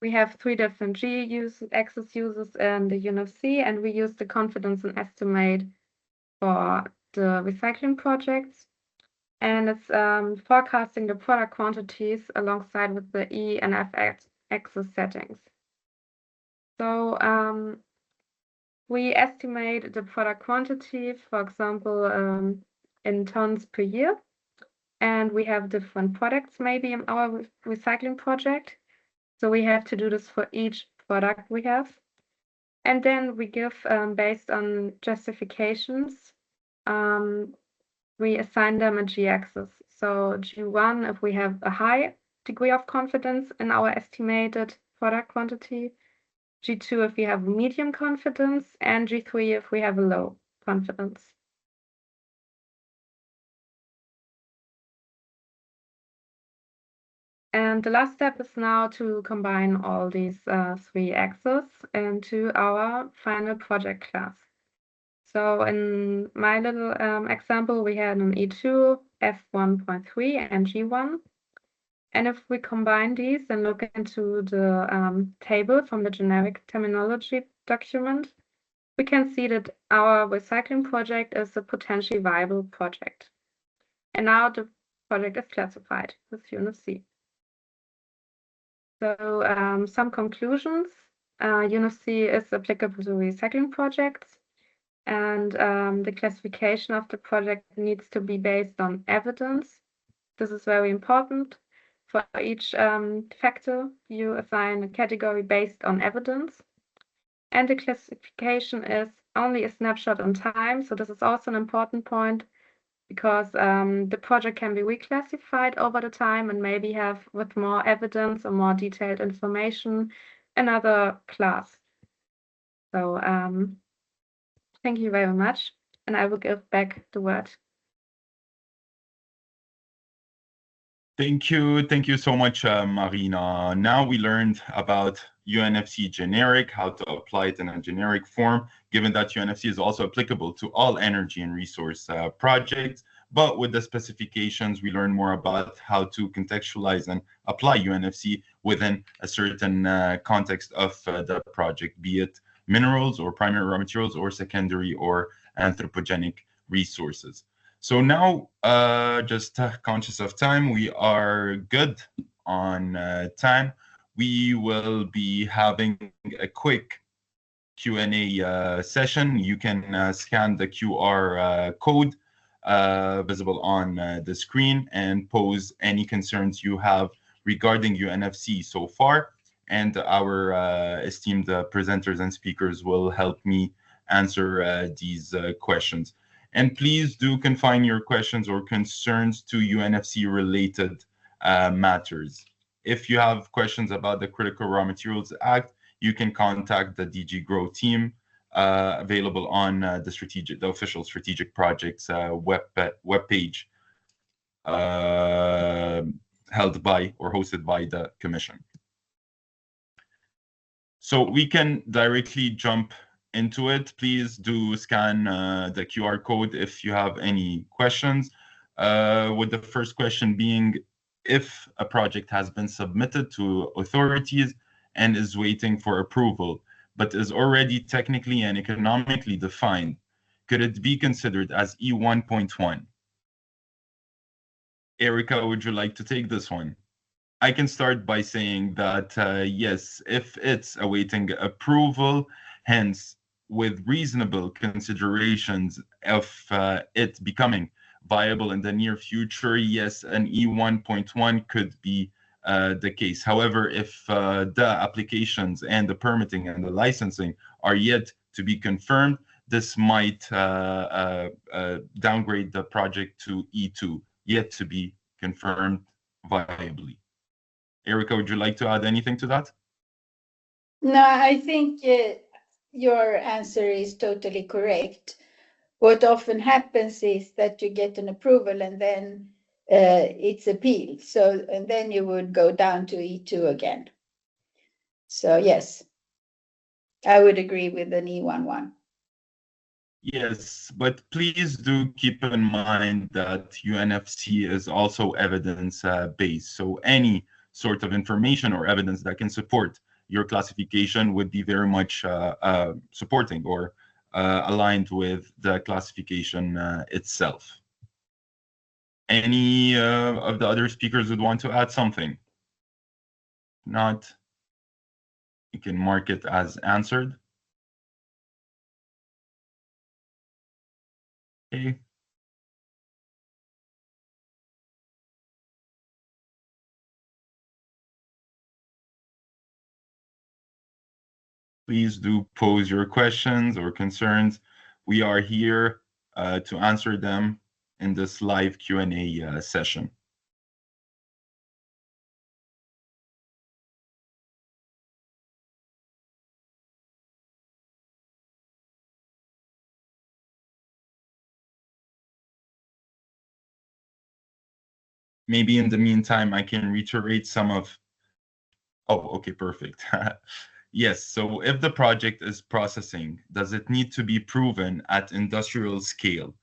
we have 3 different G-axis uses in the UNFC, and we use the confidence and estimate for the recycling projects. And it's forecasting the product quantities alongside with the E and F-axis settings. So we estimate the product quantity, for example, in tons per year. And we have different products maybe in our recycling project. So we have to do this for each product we have. And then we give, based on justifications, we assign them a G-axis. So G1 if we have a high degree of confidence in our estimated product quantity, G2 if we have medium confidence, and G3 if we have a low confidence. And the last step is now to combine all these 3 axes into our final project class. So in my little example, we had an E2, F1.3, and G1. And if we combine these and look into the table from the generic terminology document, we can see that our recycling project is a potentially viable project. And now the project is classified with UNFC. So some conclusions. UNFC is applicable to recycling projects. And the classification of the project needs to be based on evidence. This is very important. For each factor, you assign a category based on evidence. And the classification is only a snapshot in time. So this is also an important point, because the project can be reclassified over the time and maybe have with more evidence or more detailed information another class. So thank you very much, and I will give back the word. Thank you so much, Marina. Now we learned about UNFC generic, how to apply it in a generic form, given that UNFC is also applicable to all energy and resource projects. But with the specifications, we learn more about how to contextualize and apply UNFC within a certain context of the project, be it minerals or primary raw materials or secondary or anthropogenic resources. So now, just conscious of time, we are good on time. We will be having a quick Q&A session. You can scan the QR code visible on the screen and pose any concerns you have regarding UNFC so far. and our esteemed presenters and speakers will help me answer these questions. And please do confine your questions or concerns to UNFC related matters. If you have questions about the Critical Raw Materials Act, you can contact the DG Grow team available on the official strategic projects webpage held by or hosted by the Commission. So we can directly jump into it. Please do scan the QR code if you have any questions. With the first question being, if a project has been submitted to authorities and is waiting for approval, but is already technically and economically defined, could it be considered as E1.1? Erica, would you like to take this one? I can start by saying that, yes, if it's awaiting approval, hence with reasonable considerations of it becoming viable in the near future, yes, an E1.1 could be the case. However, if the applications and the permitting and the licensing are yet to be confirmed, this might downgrade the project to E2, yet to be confirmed viably. Erica, would you like to add anything to that? No, I think your answer is totally correct. What often happens is that you get an approval and then it's appealed. So, and then you would go down to E2 again. So yes, I would agree with an E11. Yes, but please do keep in mind that UNFC is also evidence-based. So any sort of information or evidence that can support your classification would be very much supporting or aligned with the classification itself. Any of the other speakers would want to add something? Not, you can mark it as answered. Okay. Please do pose your questions or concerns. We are here to answer them in this live Q&A session. Maybe in the meantime, I can reiterate some of, oh, okay, perfect. Yes, so if the project is processing, does it need to be proven at industrial scale?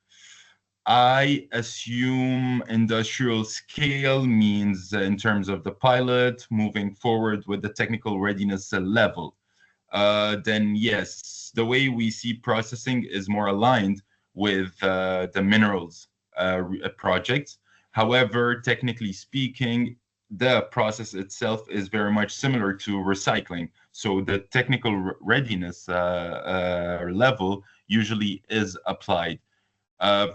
I assume industrial scale means in terms of the pilot moving forward with the technical readiness level. Then yes, the way we see processing is more aligned with the minerals project. However, technically speaking, the process itself is very much similar to recycling. So the technical readiness level usually is applied.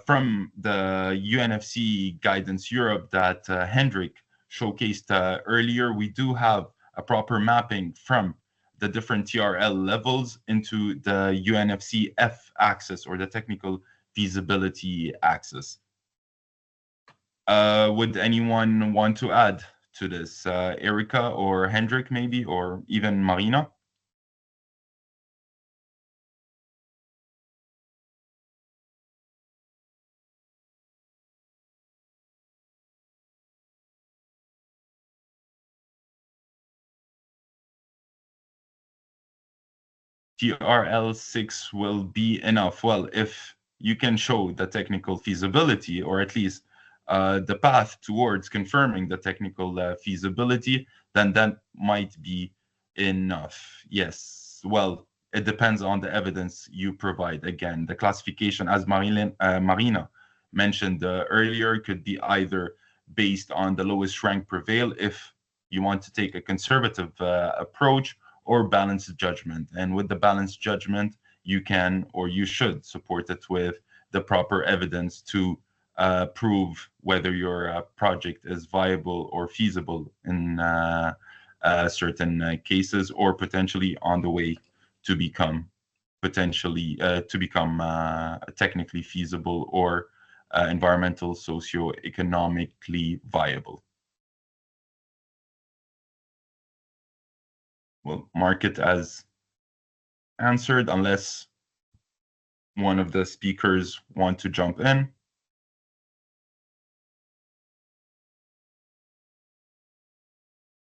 From the UNFC Guidance Europe that Hendrik showcased earlier, we do have a proper mapping from the different TRL levels into the UNFC F axis or the technical feasibility axis. Would anyone want to add to this? Erica or Hendrik maybe, or even Marina? TRL6 will be enough. Well, if you can show the technical feasibility, or at least the path towards confirming the technical feasibility, then that might be enough. Yes, well, it depends on the evidence you provide. Again, the classification, as Marina mentioned earlier, could be either based on the lowest rank prevail if you want to take a conservative approach, or balanced judgment. And with the balanced judgment, you can or you should support it with the proper evidence to prove whether your project is viable or feasible in certain cases, or potentially on the way to become technically feasible or environmental, socio-economically viable. We'll mark it as answered unless one of the speakers want to jump in.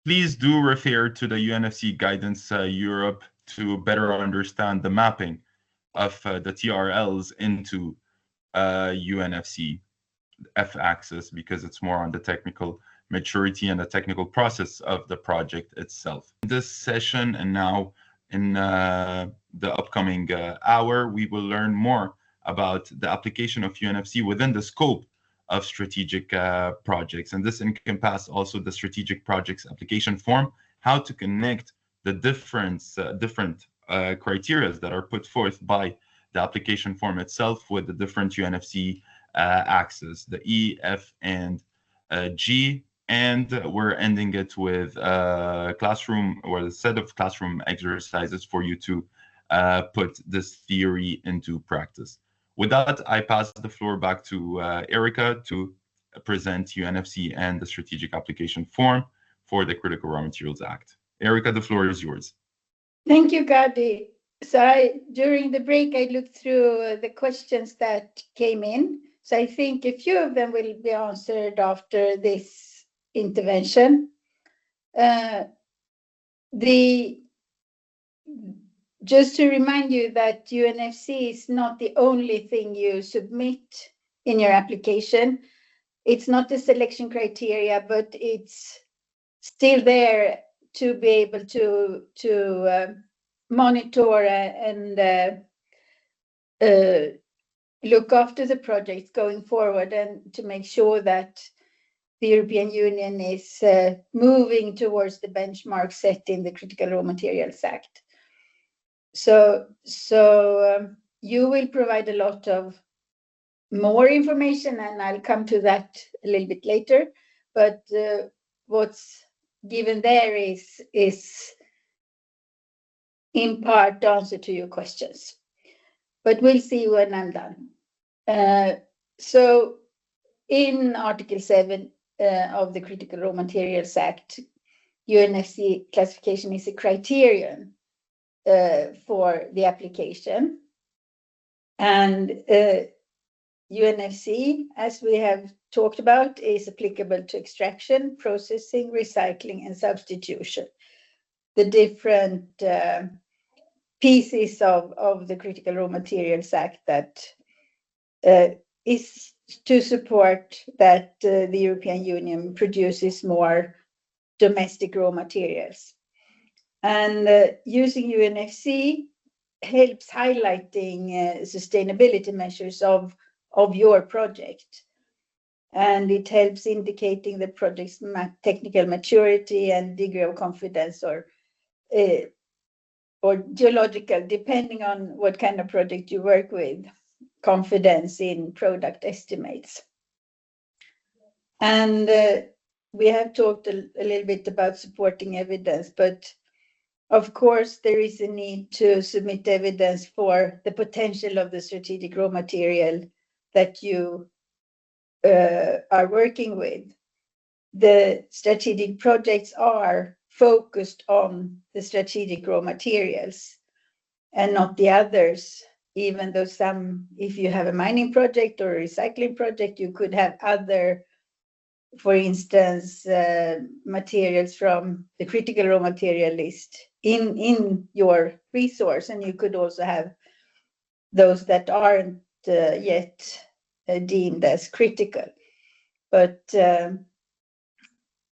Please do refer to the UNFC Guidance Europe to better understand the mapping of the TRLs into UNFC F-axis, because it's more on the technical maturity and the technical process of the project itself. In this session and now in the upcoming hour, we will learn more about the application of UNFC within the scope of strategic projects. And this encompasses also the strategic projects application form, how to connect the different criteria that are put forth by the application form itself with the different UNFC axes, the E, F, and G. And we're ending it with a classroom or a set of classroom exercises for you to put this theory into practice. With that, I pass the floor back to Erica to present UNFC and the strategic application form for the Critical Raw Materials Act. Erica, the floor is yours. Thank you, Gadi. So during the break, I looked through the questions that came in. So I think a few of them will be answered after this intervention. Just to remind you that UNFC is not the only thing you submit in your application. It's not a selection criteria, but it's still there to be able to monitor and look after the projects going forward, and to make sure that the European Union is moving towards the benchmark set in the Critical Raw Materials Act. So you will provide a lot of more information, and I'll come to that a little bit later. But what's given there is in part the answer to your questions. But we'll see when I'm done. So in Article 7 of the Critical Raw Materials Act, UNFC classification is a criterion for the application. And UNFC, as we have talked about, is applicable to extraction, processing, recycling, and substitution. The different pieces of the Critical Raw Materials Act that is to support that the European Union produces more domestic raw materials. And using UNFC helps highlighting sustainability measures of your project. And it helps indicating the project's technical maturity and degree of confidence or geological, depending on what kind of project you work with, confidence in product estimates. And we have talked a little bit about supporting evidence, but of course there is a need to submit evidence for the potential of the strategic raw material that you are working with. The strategic projects are focused on the strategic raw materials and not the others, even though some, if you have a mining project or a recycling project, you could have other, for instance, materials from the critical raw material list in your resource, and you could also have those that aren't yet deemed as critical. But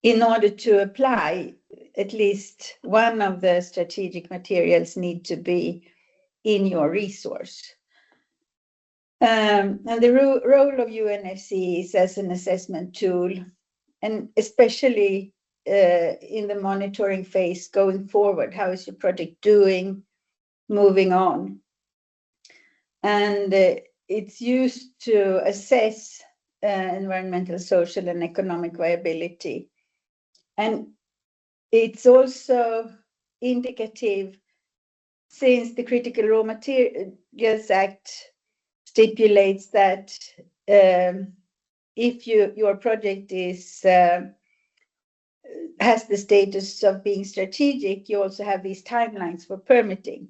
in order to apply, at least one of the strategic materials need to be in your resource. And the role of UNFC is as an assessment tool, and especially in the monitoring phase going forward. How is your project doing, moving on? And it's used to assess environmental, social, and economic viability. And it's also indicative, since the Critical Raw Materials Act stipulates that if your project has the status of being strategic, you also have these timelines for permitting.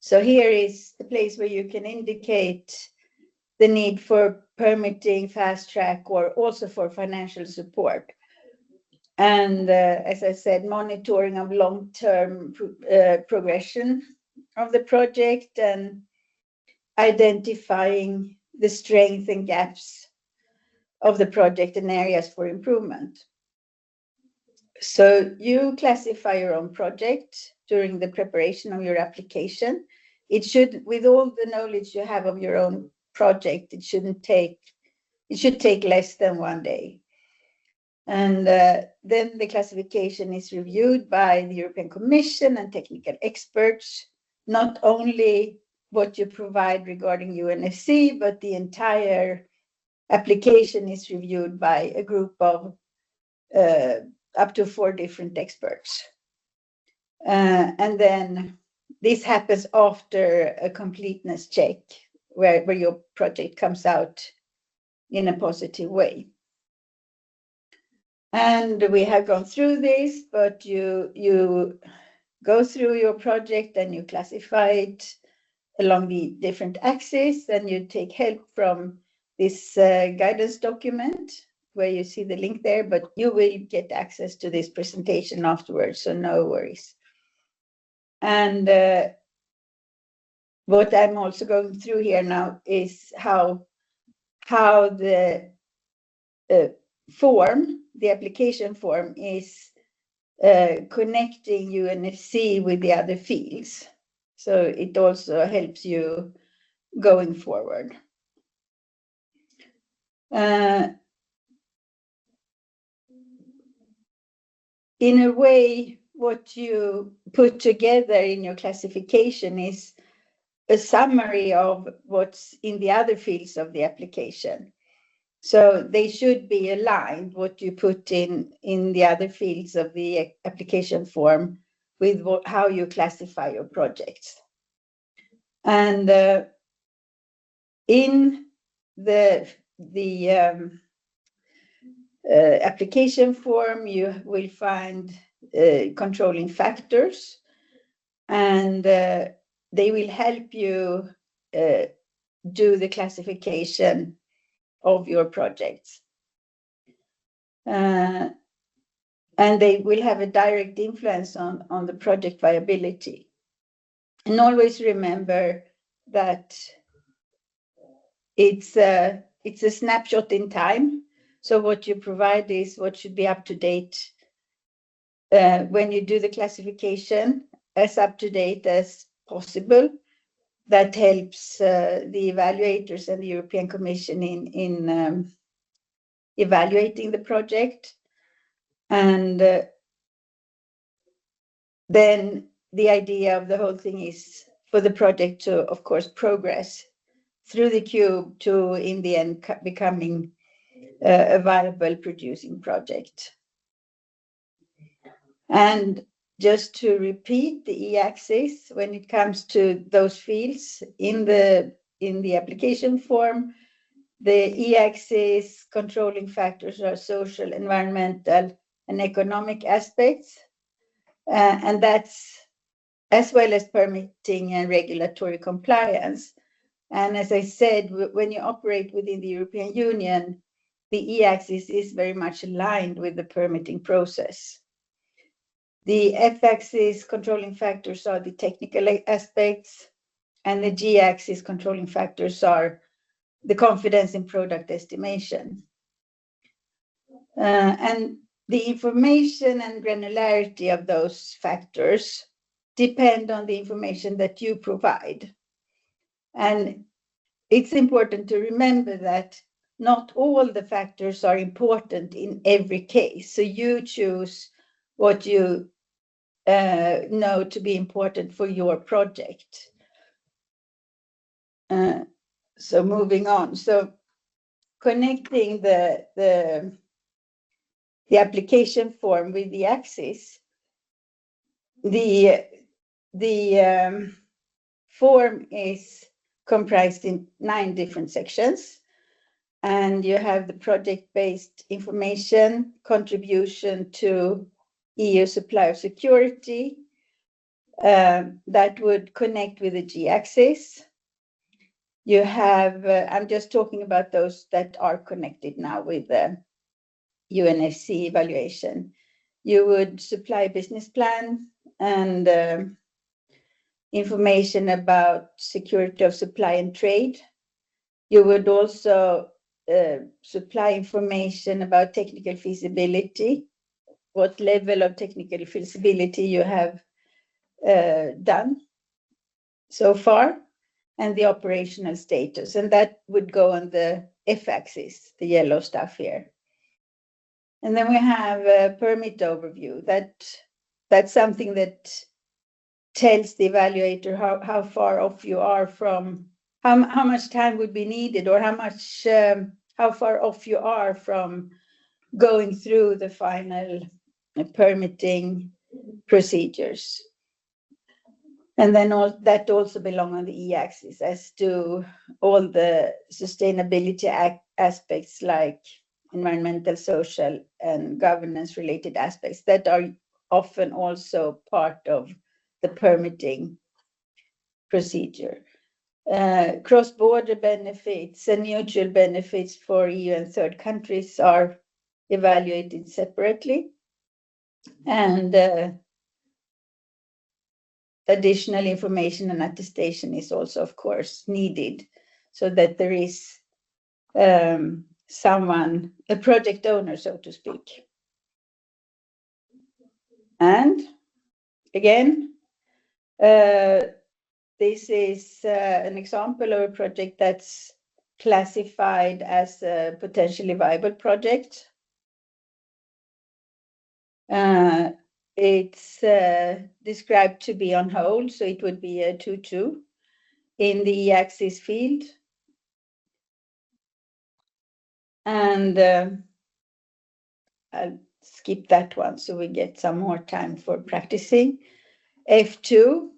So here is the place where you can indicate the need for permitting, fast track, or also for financial support. And as I said, monitoring of long-term progression of the project and identifying the strengths and gaps of the project and areas for improvement. So you classify your own project during the preparation of your application. It should, with all the knowledge you have of your own project, it should take less than 1 day. And then the classification is reviewed by the European Commission and technical experts, not only what you provide regarding UNFC, but the entire application is reviewed by a group of up to 4 different experts. And then this happens after a completeness check, where your project comes out in a positive way. And we have gone through this, but you go through your project and you classify it along the different axes, and you take help from this guidance document where you see the link there, but you will get access to this presentation afterwards, so no worries. And what I'm also going through here now is how the the application form is connecting UNFC with the other fields. So it also helps you going forward. In a way, what you put together in your classification is a summary of what's in the other fields of the application. So they should be aligned, what you put in the other fields of the application form, with how you classify your projects. And in the application form, you will find controlling factors, and they will help you do the classification of your projects. And they will have a direct influence on the project viability. And always remember that it's a snapshot in time. So what you provide is what should be up to date when you do the classification, as up to date as possible. That helps the evaluators and the European Commission in evaluating the project. And then the idea of the whole thing is for the project to, of course, progress through the cube to, in the end, becoming a viable producing project. And just to repeat the e-axis, when it comes to those fields in the application form, the e-axis controlling factors are social, environmental, and economic aspects. And that's as well as permitting and regulatory compliance. And as I said, when you operate within the European Union, the e-axis is very much aligned with the permitting process. The f-axis controlling factors are the technical aspects, and the g-axis controlling factors are the confidence in product estimation. And the information and granularity of those factors depend on the information that you provide. And it's important to remember that not all the factors are important in every case. So you choose what you know to be important for your project. So moving on. So connecting the the application form with the axis, the form is comprised in 9 different sections. And you have the project-based information, contribution to EU supplier security, that would connect with the G-axis. You have, I'm just talking about those that are connected now with the UNFC evaluation. You would supply business plan and information about security of supply and trade. You would also supply information about technical feasibility, what level of technical feasibility you have done so far, and the operational status. And that would go on the F-axis, the yellow stuff here. And then we have a permit overview. That's something that tells the evaluator how far off you are from, how much time would be needed, or how far off you are from going through the final permitting procedures. And then that also belong on the E-axis, as do all the sustainability aspects like environmental, social, and governance-related aspects that are often also part of the permitting procedure. Cross-border benefits and mutual benefits for EU and third countries are evaluated separately. And additional information and attestation is also, of course, needed so that there is someone, a project owner, so to speak. And again, this is an example of a project that's classified as a potentially viable project. It's described to be on hold, so it would be a 2-2 in the E-axis field. And I'll skip that one so we get some more time for practicing. F2,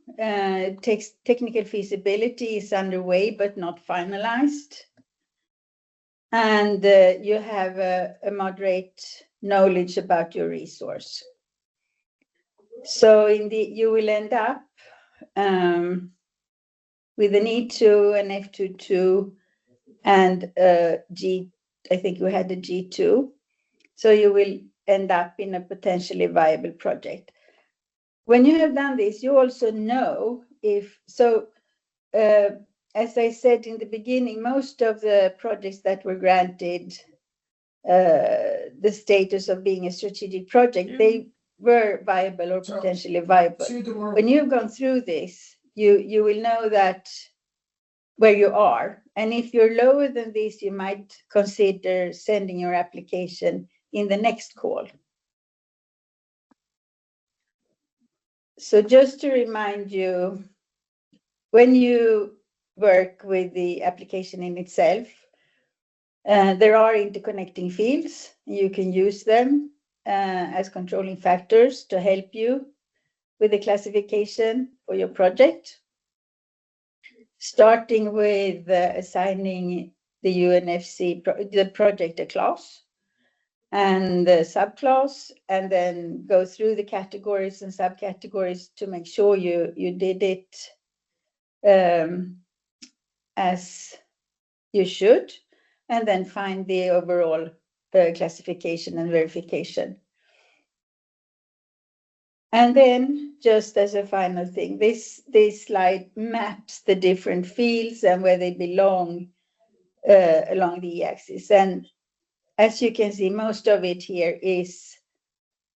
technical feasibility is underway but not finalized. And you have a moderate knowledge about your resource. So you will end up with an E2, an F22, and G, I think we had a G2. So you will end up in a potentially viable project. When you have done this, you also know if, so as I said in the beginning, most of the projects that were granted the status of being a strategic project, they were viable or potentially viable. When you've gone through this, you will know that where you are. And if you're lower than this, you might consider sending your application in the next call. So just to remind you, when you work with the application in itself, there are interconnecting fields. You can use them as controlling factors to help you with the classification for your project. Starting with assigning the UNFC, the project a class and the subclass, and then go through the categories and subcategories to make sure you did it as you should, and then find the overall classification and verification. And then, just as a final thing, this slide maps the different fields and where they belong along the E-axis. And as you can see, most of it here is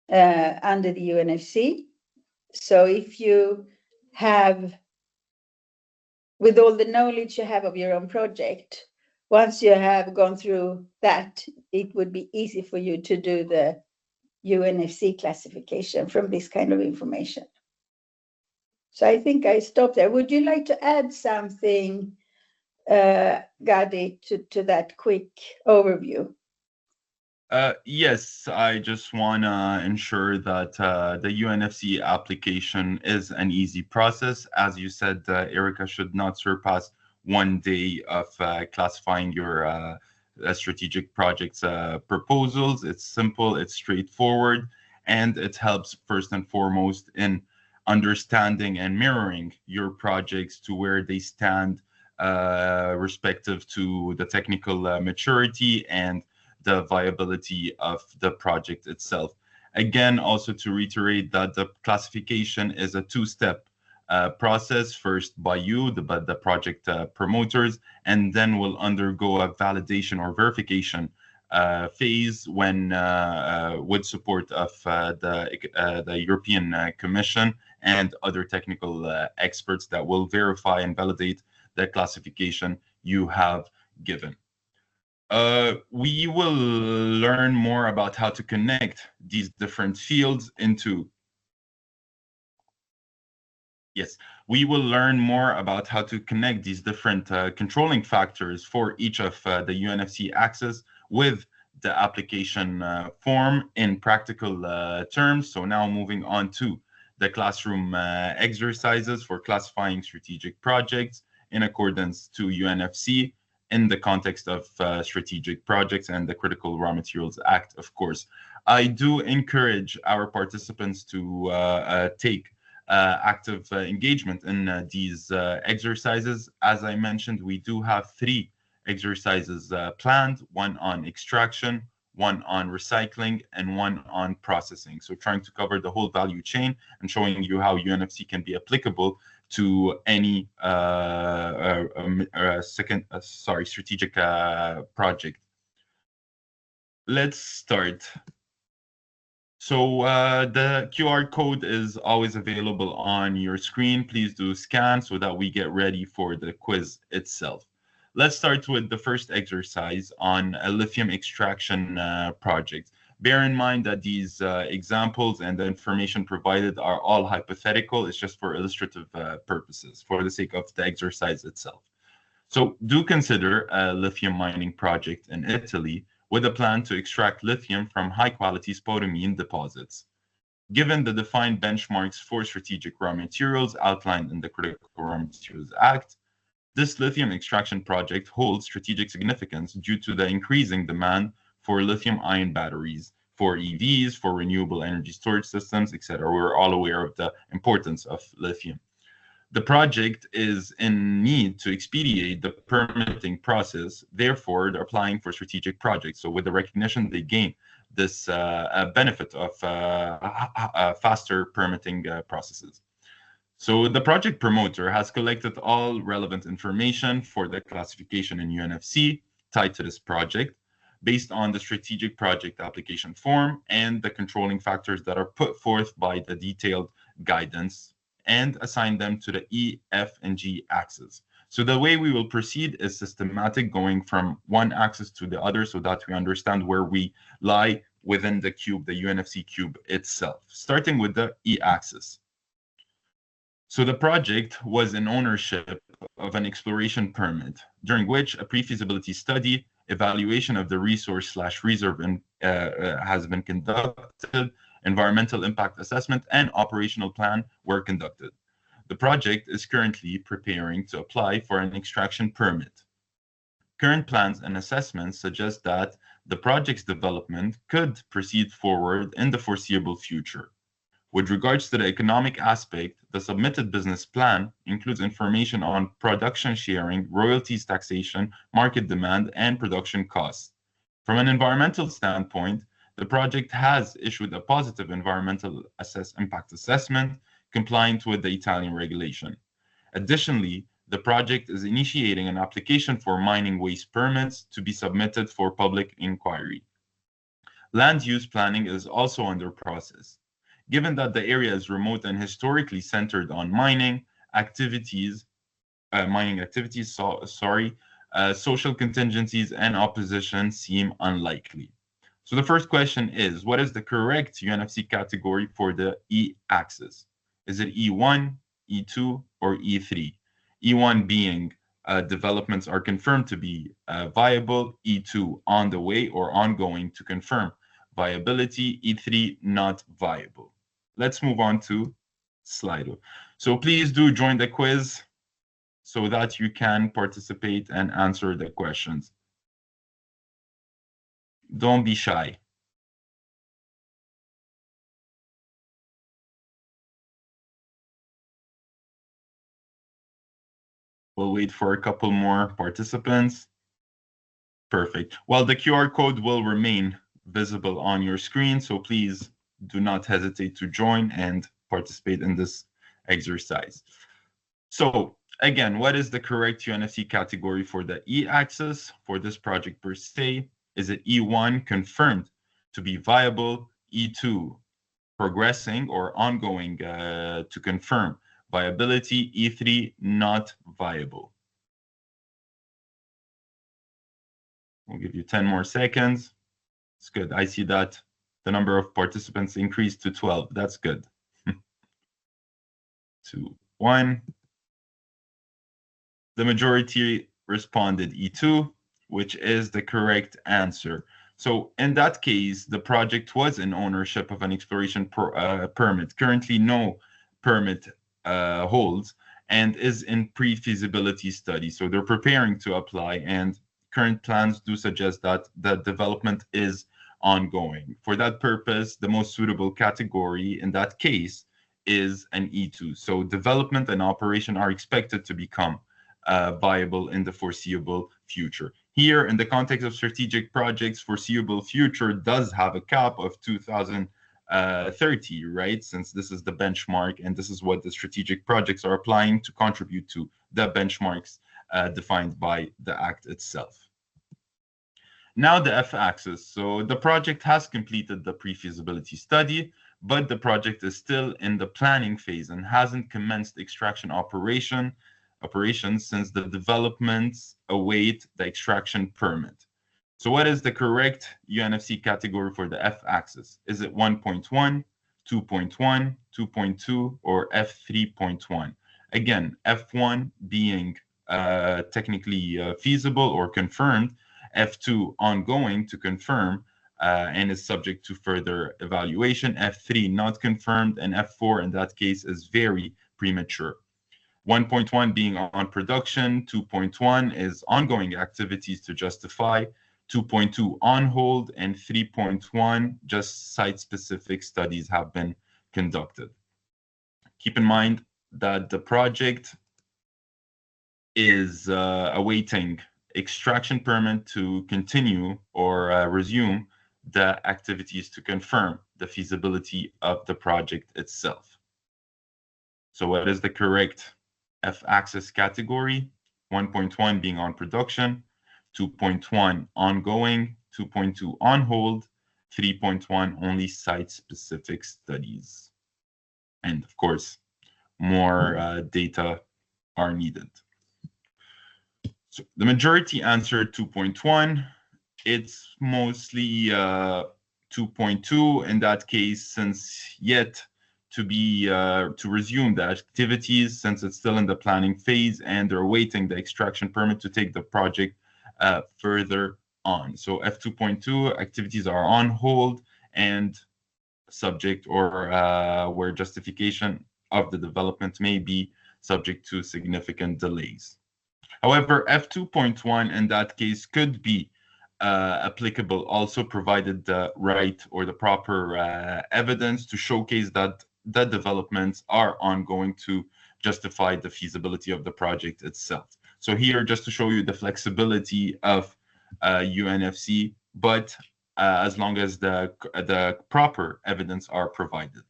under the UNFC. So if you have, with all the knowledge you have of your own project, once you have gone through that, it would be easy for you to do the UNFC classification from this kind of information. So I think I stop there. Would you like to add something, Gadi, to that quick overview? Yes, I just want to ensure that the UNFC application is an easy process. As you said, Erica, should not surpass 1 day of classifying your strategic projects proposals. It's simple, it's straightforward, and it helps first and foremost in understanding and mirroring your projects to where they stand respective to the technical maturity and the viability of the project itself. Again, also to reiterate that the classification is a two-step process, first by you, the project promoters, and then will undergo a validation or verification phase when with support of the European Commission and other technical experts that will verify and validate the classification you have given. We will learn more about how to connect these different fields into. Yes, we will learn more about how to connect these different controlling factors for each of the UNFC axes with the application form in practical terms. So now moving on to the classroom exercises for classifying strategic projects in accordance to UNFC in the context of strategic projects and the Critical Raw Materials Act, of course. I do encourage our participants to take active engagement in these exercises. As I mentioned, we do have 3 exercises planned, one on extraction, one on recycling, and one on processing. So trying to cover the whole value chain and showing you how UNFC can be applicable to any strategic project. Let's start. So the QR code is always available on your screen. Please do scan so that we get ready for the quiz itself. Let's start with the first exercise on a lithium extraction project. Bear in mind that these examples and the information provided are all hypothetical. It's just for illustrative purposes, for the sake of the exercise itself. So do consider a lithium mining project in Italy with a plan to extract lithium from high-quality spodumene deposits. Given the defined benchmarks for strategic raw materials outlined in the Critical Raw Materials Act, this lithium extraction project holds strategic significance due to the increasing demand for lithium-ion batteries, for EVs, for renewable energy storage systems, etc. We're all aware of the importance of lithium. The project is in need to expedite the permitting process. Therefore, they're applying for strategic projects. So with the recognition they gain this benefit of faster permitting processes. So the project promoter has collected all relevant information for the classification in UNFC tied to this project based on the strategic project application form and the controlling factors that are put forth by the detailed guidance, and assign them to the E, F, and G axes. So the way we will proceed is systematic, going from one axis to the other so that we understand where we lie within the cube, the UNFC cube itself, starting with the E axis. So the project was in ownership of an exploration permit, during which a pre-feasibility study, evaluation of the resource/reserve has been conducted, environmental impact assessment, and operational plan were conducted. The project is currently preparing to apply for an extraction permit. Current plans and assessments suggest that the project's development could proceed forward in the foreseeable future. With regards to the economic aspect, the submitted business plan includes information on production sharing, royalties taxation, market demand, and production costs. From an environmental standpoint, the project has issued a positive environmental impact assessment compliant with the Italian regulation. Additionally, the project is initiating an application for mining waste permits to be submitted for public inquiry. Land use planning is also under process. Given that the area is remote and historically centered on mining activities, social contingencies and opposition seem unlikely. So the first question is, what is the correct UNFC category for the E axis? Is it E1, E2, or E3? E1 being developments are confirmed to be viable, E2 on the way or ongoing to confirm viability, E3 not viable. Let's move on to Slido. So please do join the quiz so that you can participate and answer the questions. Don't be shy. We'll wait for a couple more participants. Perfect. Well, the QR code will remain visible on your screen, so please do not hesitate to join and participate in this exercise. So again, what is the correct UNFC category for the E-axis for this project per se? Is it E1, confirmed to be viable, E2, progressing or ongoing to confirm viability, E3, not viable? We'll give you 10 more seconds. It's good. I see that the number of participants increased to 12. That's good. 2, 1. The majority responded E2, which is the correct answer. So in that case, the project was in ownership of an exploration permit. Currently, no permit holds and is in pre-feasibility study. So they're preparing to apply, and current plans do suggest that the development is ongoing. For that purpose, the most suitable category in that case is an E2. So development and operation are expected to become viable in the foreseeable future. Here, in the context of strategic projects, foreseeable future does have a cap of 2030, right? Since this is the benchmark, and this is what the strategic projects are applying to contribute to the benchmarks defined by the Act itself. Now the F-axis. So the project has completed the pre-feasibility study, but the project is still in the planning phase and hasn't commenced extraction operations since the developments await the extraction permit. So what is the correct UNFC category for the F-axis? Is it 1.1, 2.1, 2.2, or F3.1? Again, F1 being technically feasible or confirmed, F2 ongoing to confirm and is subject to further evaluation, F3 not confirmed, and F4 in that case is very premature. 1.1 being on production, 2.1 is ongoing activities to justify, 2.2 on hold, and 3.1 just site-specific studies have been conducted. Keep in mind that the project is awaiting extraction permit to continue or resume the activities to confirm the feasibility of the project itself. So what is the correct F-axis category? 1.1 being on production, 2.1 ongoing, 2.2 on hold, 3.1 only site-specific studies. And of course, more data are needed. So the majority answered 2.1. It's mostly 2.2 in that case, since yet to be to resume the activities, since it's still in the planning phase and they're awaiting the extraction permit to take the project further on. So F2.2 activities are on hold and subject or where justification of the development may be subject to significant delays. However, F2.1 in that case could be applicable also, provided the right or the proper evidence to showcase that the developments are ongoing to justify the feasibility of the project itself. So here, just to show you the flexibility of UNFC, but as long as the proper evidence are provided.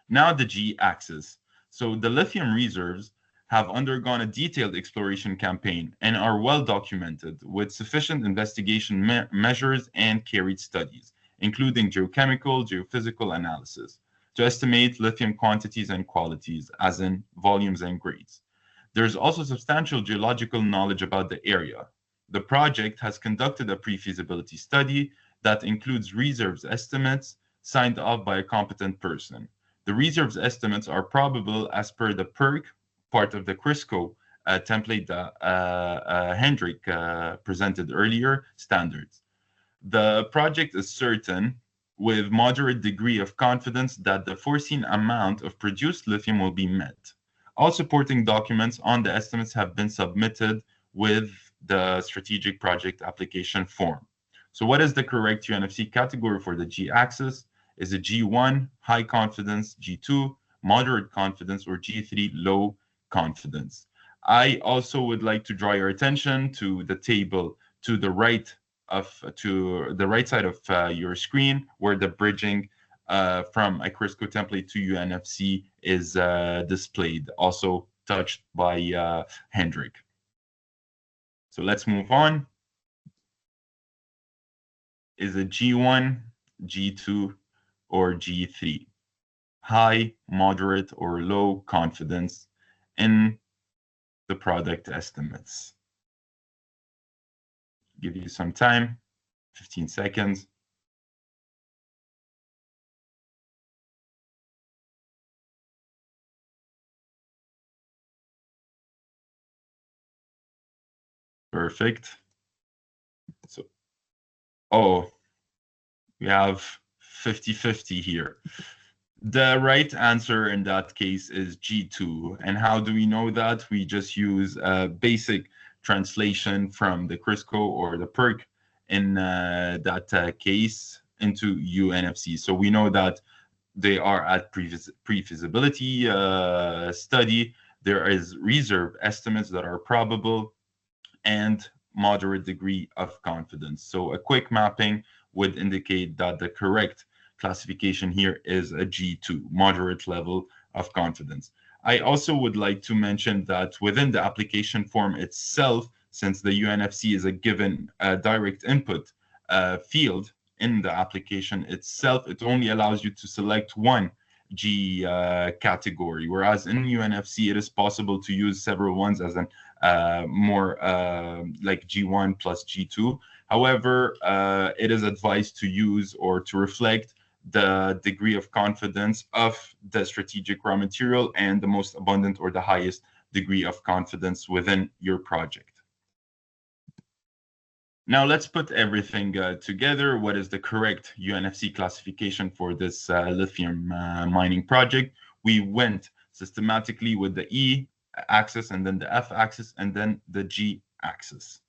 Now the G-axis. So the lithium reserves have undergone a detailed exploration campaign and are well documented with sufficient investigation measures and carried studies, including geochemical, geophysical analysis, to estimate lithium quantities and qualities, as in volumes and grades. There's also substantial geological knowledge about the area. The project has conducted a pre-feasibility study that includes reserves estimates signed off by a competent person. The reserves estimates are probable as per the PERC, part of the CRISCO template that Hendrik presented earlier, standards. The project is certain with moderate degree of confidence that the foreseen amount of produced lithium will be met. All supporting documents on the estimates have been submitted with the strategic project application form. So what is the correct UNFC category for the G-axis? Is it G1, high confidence, G2, moderate confidence, or G3, low confidence? I also would like to draw your attention to the table to the right side of your screen, where the bridging from a Crisco template to UNFC is displayed, also touched by Hendrik. So let's move on. Is it G1, G2, or G3? High, moderate, or low confidence in the product estimates. Give you some time, 15 seconds. Perfect. So, we have 50-50 here. The right answer in that case is G2. And how do we know that? We just use a basic translation from the Crisco or the PERC in that case into UNFC. So we know that they are at pre-feasibility study. There is reserve estimates that are probable and moderate degree of confidence. So a quick mapping would indicate that the correct classification here is a G2, moderate level of confidence. I also would like to mention that within the application form itself, since the UNFC is a given direct input field in the application itself, it only allows you to select one G category, whereas in UNFC it is possible to use several ones as an more like G1 plus G2. However, it is advised to use or to reflect the degree of confidence of the strategic raw material and the most abundant or the highest degree of confidence within your project. Now let's put everything together. What is the correct UNFC classification for this lithium mining project? We went systematically with the E axis and then the F axis and then the G axis.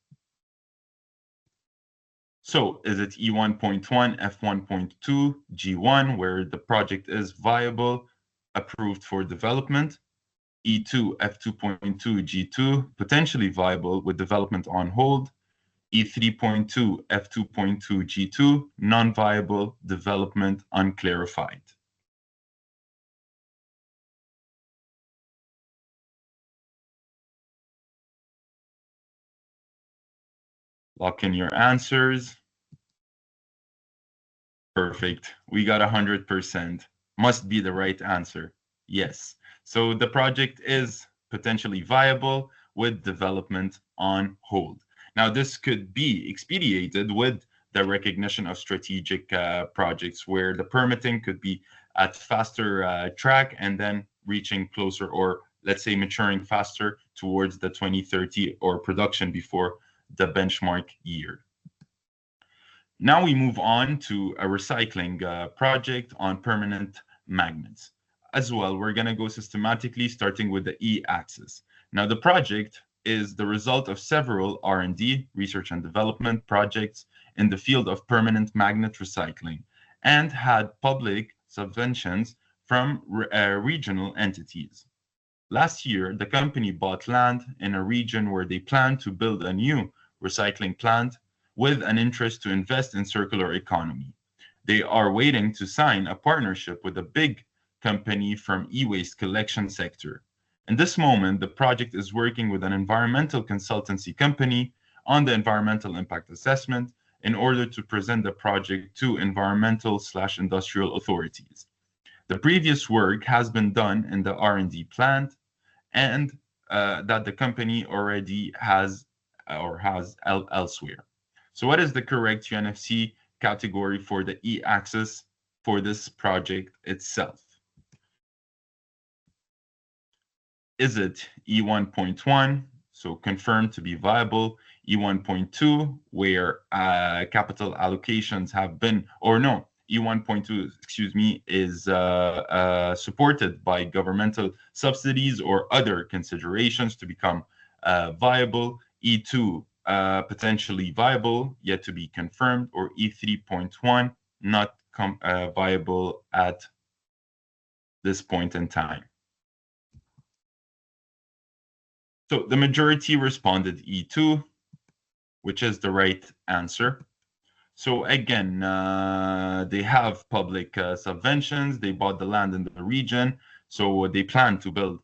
So is it E1.1, F1.2, G1, where the project is viable, approved for development, E2, F2.2, G2, potentially viable with development on hold, E3.2, F2.2, G2, non-viable, development unclarified. Lock in your answers. Perfect. We got 100%. Must be the right answer. Yes. So the project is potentially viable with development on hold. Now, this could be expedited with the recognition of strategic projects where the permitting could be at faster track and then reaching closer, or let's say maturing faster towards the 2030 or production before the benchmark year. Now we move on to a recycling project on permanent magnets. As well, we're going to go systematically starting with the E axis. Now the project is the result of several R&D, research and development projects in the field of permanent magnet recycling and had public subventions from regional entities. Last year, the company bought land in a region where they plan to build a new recycling plant with an interest to invest in circular economy. They are waiting to sign a partnership with a big company from e-waste collection sector. In this moment, the project is working with an environmental consultancy company on the environmental impact assessment in order to present the project to environmental/industrial authorities. The previous work has been done in the R&D plant and that the company already has elsewhere. So what is the correct UNFC category for the E-axis for this project itself? Is it E1.1, so confirmed to be viable, E1.2, where capital allocations have been, or no, E1.2, excuse me, is supported by governmental subsidies or other considerations to become viable, E2, potentially viable, yet to be confirmed, or E3.1, not viable at this point in time. So the majority responded E2, which is the right answer. So again, they have public subventions. They bought the land in the region. So they plan to build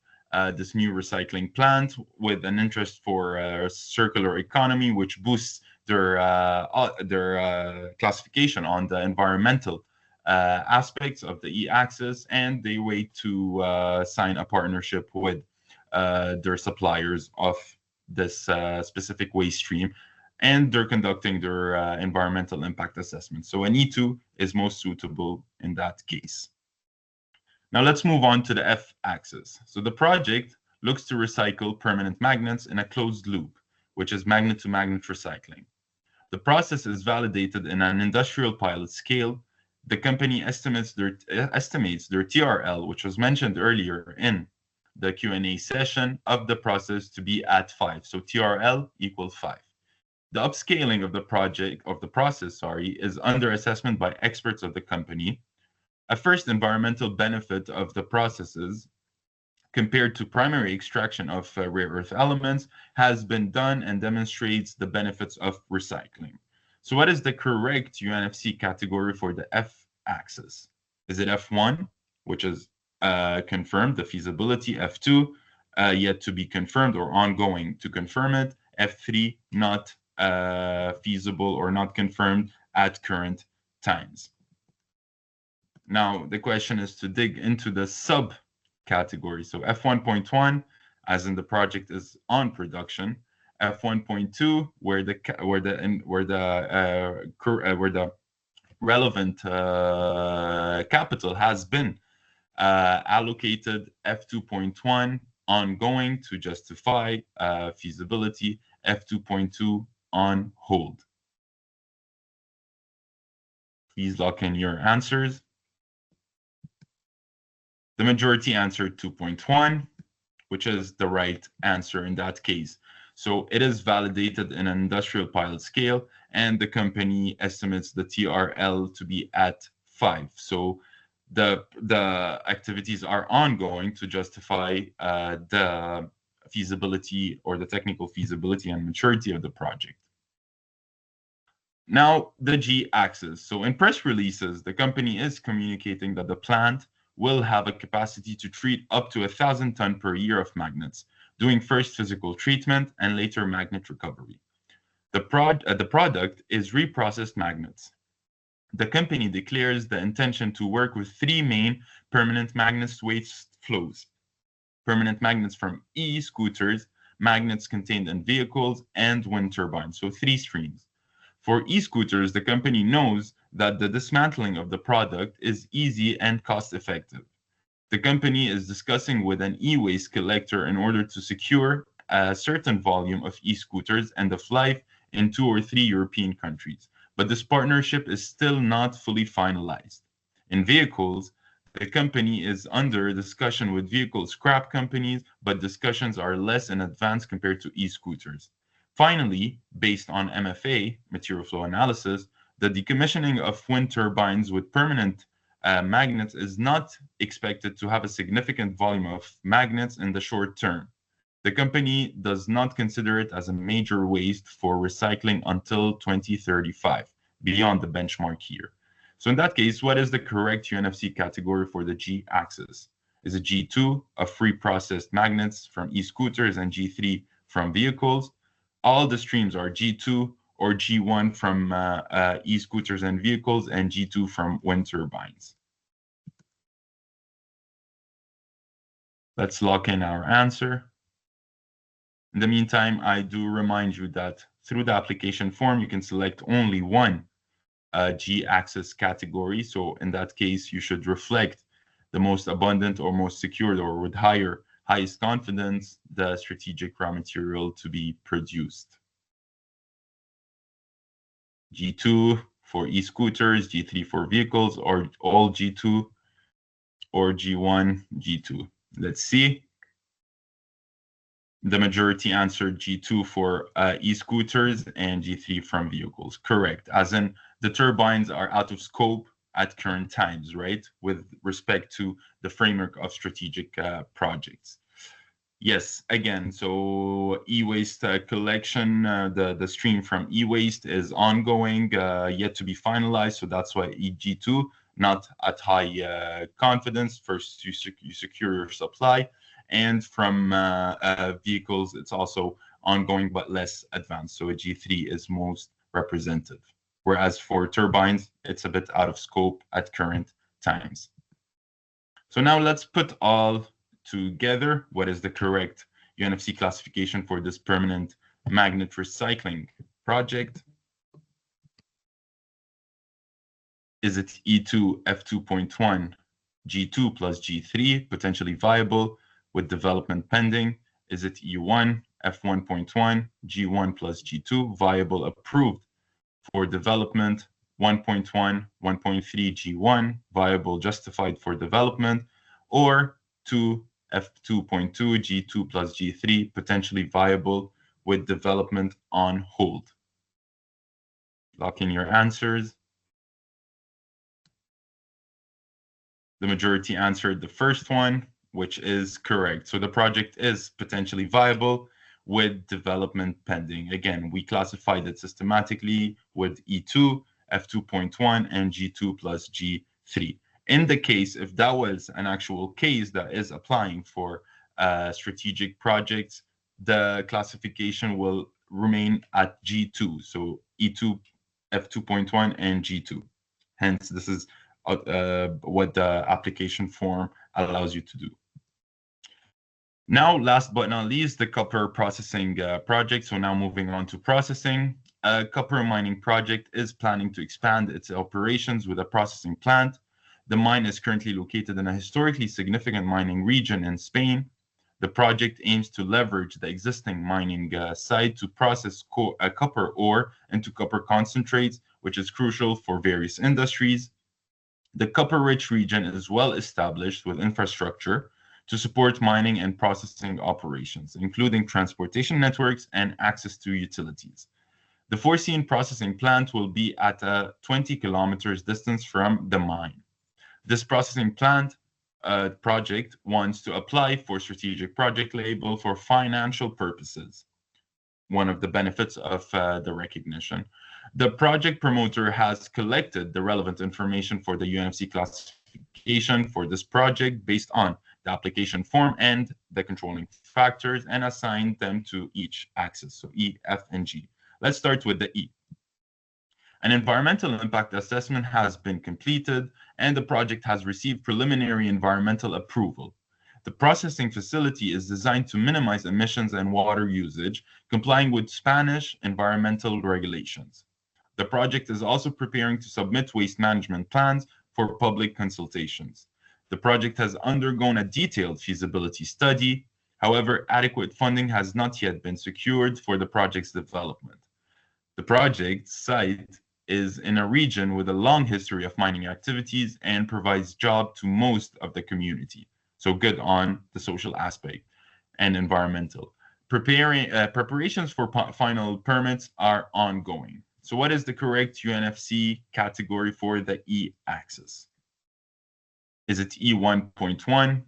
this new recycling plant with an interest for circular economy, which boosts their classification on the environmental aspects of the E-axis, and they wait to sign a partnership with their suppliers of this specific waste stream, and they're conducting their environmental impact assessment. So an E2 is most suitable in that case. Now let's move on to the F-axis. So the project looks to recycle permanent magnets in a closed loop, which is magnet-to-magnet recycling. The process is validated in an industrial pilot scale. The company estimates their TRL, which was mentioned earlier in the Q&A session, of the process to be at 5. So TRL equals 5. The upscaling of the process, is under assessment by experts of the company. A first environmental benefit of the processes compared to primary extraction of rare earth elements has been done and demonstrates the benefits of recycling. So what is the correct UNFC category for the F-axis? Is it F1, which is confirmed, the feasibility, F2, yet to be confirmed or ongoing to confirm it, F3, not feasible or not confirmed at current times. Now, the question is to dig into the subcategory. So F1.1, as in the project is on production, F1.2, where the relevant capital has been allocated, F2.1 ongoing to justify feasibility, F2.2 on hold. Please lock in your answers. The majority answered 2.1, which is the right answer in that case. So it is validated in an industrial pilot scale, and the company estimates the TRL to be at 5. So the activities are ongoing to justify the feasibility or the technical feasibility and maturity of the project. Now, the G-axis. So in press releases, the company is communicating that the plant will have a capacity to treat up to 1,000 tons per year of magnets, doing first physical treatment and later magnet recovery. The product is reprocessed magnets. The company declares the intention to work with 3 main permanent magnets waste flows: permanent magnets from e-scooters, magnets contained in vehicles, and wind turbines, so 3 streams. For e-scooters, the company knows that the dismantling of the product is easy and cost-effective. The company is discussing with an e-waste collector in order to secure a certain volume of e-scooters end of life in 2 or 3 European countries, but this partnership is still not fully finalized. In vehicles, the company is under discussion with vehicle scrap companies, but discussions are less in advance compared to e-scooters. Finally, based on MFA, material flow analysis, the decommissioning of wind turbines with permanent magnets is not expected to have a significant volume of magnets in the short term. The company does not consider it as a major waste for recycling until 2035, beyond the benchmark here. So in that case, what is the correct UNFC category for the G-axis? Is it G2 of free processed magnets from e-scooters and G3 from vehicles? All the streams are G2 or G1 from e-scooters and vehicles, and G2 from wind turbines. Let's lock in our answer. In the meantime, I do remind you that through the application form, you can select only one G-axis category. So in that case, you should reflect the most abundant or most secured or with higher highest confidence, the strategic raw material to be produced. G2 for e-scooters, G3 for vehicles, or all G2, or G1, G2. Let's see. The majority answered G2 for e-scooters and G3 from vehicles. Correct. As in, the turbines are out of scope at current times, right? With respect to the framework of strategic projects. Yes, again, so e-waste collection, the stream from e-waste is ongoing, yet to be finalized. So that's why EG2, not at high confidence. First, you secure your supply. And from vehicles, it's also ongoing, but less advanced. So a G3 is most representative. Whereas for turbines, it's a bit out of scope at current times. So now let's put all together. What is the correct UNFC classification for this permanent magnet recycling project? Is it E2 F2.1 G2 plus G3 potentially viable with development pending? Is it E1 F1.1 G1 plus G2 viable approved for development? 1.1 1.3 G1 viable justified for development, or 2 F2.2 G2 plus G3 potentially viable with development on hold? Lock in your answers. The majority answered the first one, which is correct. So the project is potentially viable with development pending. Again, we classified it systematically with E2, F2.1, and G2 plus G3. In the case, if that was an actual case that is applying for strategic projects, the classification will remain at G2. So E2, F2.1, and G2. Hence, this is what the application form allows you to do. Now, last but not least, the copper processing project. So now moving on to processing. A copper mining project is planning to expand its operations with a processing plant. The mine is currently located in a historically significant mining region in Spain. The project aims to leverage the existing mining site to process copper ore into copper concentrates, which is crucial for various industries. The copper-rich region is well established with infrastructure to support mining and processing operations, including transportation networks and access to utilities. The foreseen processing plant will be at a 20 kilometers distance from the mine. This processing plant project wants to apply for strategic project label for financial purposes. One of the benefits of the recognition. The project promoter has collected the relevant information for the UNFC classification for this project based on the application form and the controlling factors, and assigned them to each axis, so E, F, and G. Let's start with the E. An environmental impact assessment has been completed, and the project has received preliminary environmental approval. The processing facility is designed to minimize emissions and water usage, complying with Spanish environmental regulations. The project is also preparing to submit waste management plans for public consultations. The project has undergone a detailed feasibility study. However, adequate funding has not yet been secured for the project's development. The project site is in a region with a long history of mining activities and provides jobs to most of the community. So good on the social aspect and environmental. Preparations for final permits are ongoing. So what is the correct UNFC category for the E axis? Is it E1.1,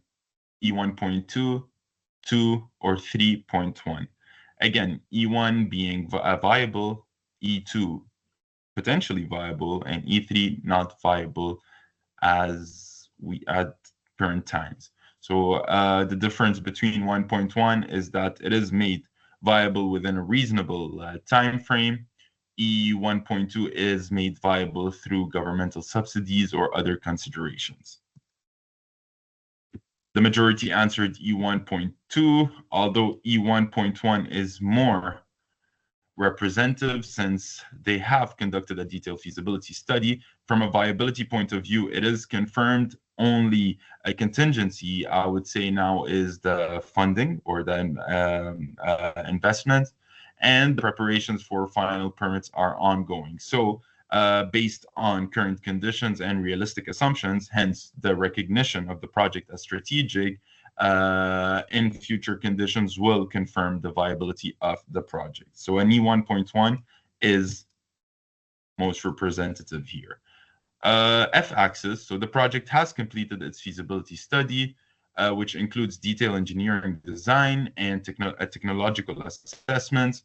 E1.2, 2, or 3.1? Again, E1 being viable, E2 potentially viable, and E3 not viable as we at current times. So the difference between 1.1 is that it is made viable within a reasonable time frame. E1.2 is made viable through governmental subsidies or other considerations. The majority answered E1.2, although E1.1 is more representative since they have conducted a detailed feasibility study. From a viability point of view, it is confirmed only a contingency, I would say now, is the funding or the investment, and the preparations for final permits are ongoing. So based on current conditions and realistic assumptions, hence the recognition of the project as strategic, in future conditions will confirm the viability of the project. So an E1.1 is most representative here. F-axis, so the project has completed its feasibility study, which includes detailed engineering design and technological assessments.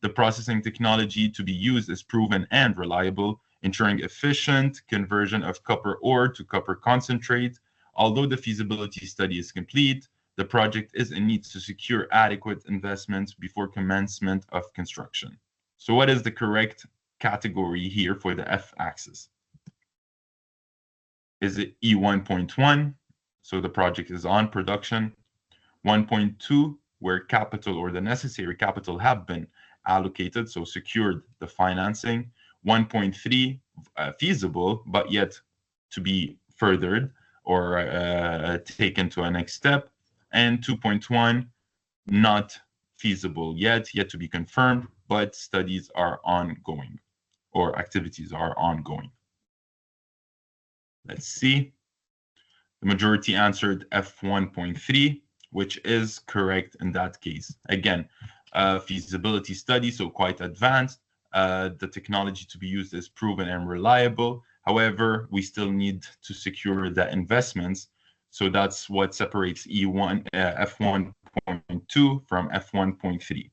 The processing technology to be used is proven and reliable, ensuring efficient conversion of copper ore to copper concentrate. Although the feasibility study is complete, the project is in need to secure adequate investments before commencement of construction. So what is the correct category here for the F-axis? Is it E1.1? So the project is on production. 1.2, where capital or the necessary capital have been allocated, so secured the financing. 1.3, feasible, but yet to be furthered or taken to a next step. And 2.1, not feasible yet to be confirmed, but studies are ongoing or activities are ongoing. Let's see. The majority answered F1.3, which is correct in that case. Again, feasibility study, so quite advanced. The technology to be used is proven and reliable. However, we still need to secure the investments. So that's what separates F1.2 from F1.3.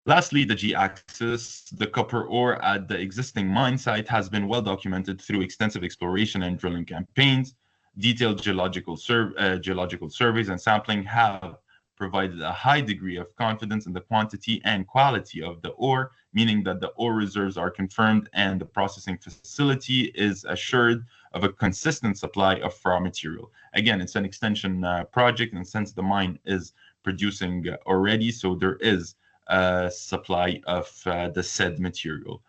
Lastly, the G-axis, the copper ore at the existing mine site has been well documented through extensive exploration and drilling campaigns. Detailed geological surveys and sampling have provided a high degree of confidence in the quantity and quality of the ore, meaning that the ore reserves are confirmed and the processing facility is assured of a consistent supply of raw material. Again, it's an extension project, and since the mine is producing already, so there is supply of the said material.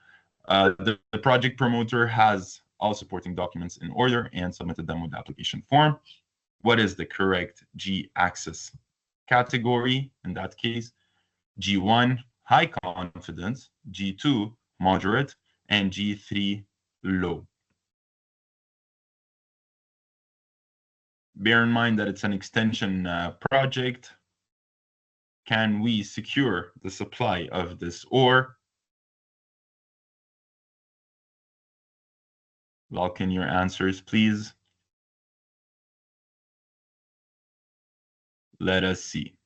The project promoter has all supporting documents in order and submitted them with the application form. What is the correct G-axis category? In that case, G1, high confidence, G2, moderate, and G3, low. Bear in mind that it's an extension project. Can we secure the supply of this ore? Lock in your answers, please. Let us see.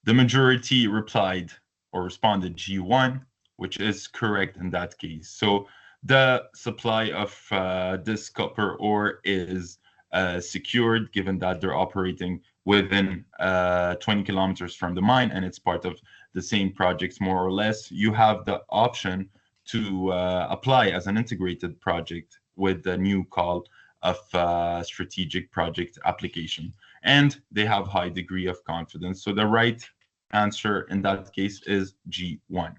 The majority replied or responded G1, which is correct in that case. So the supply of this copper ore is secured, given that they're operating within 20 kilometers from the mine, and it's part of the same projects, more or less. You have the option to apply as an integrated project with the new call of strategic project application, and they have high degree of confidence. So the right answer in that case is G1.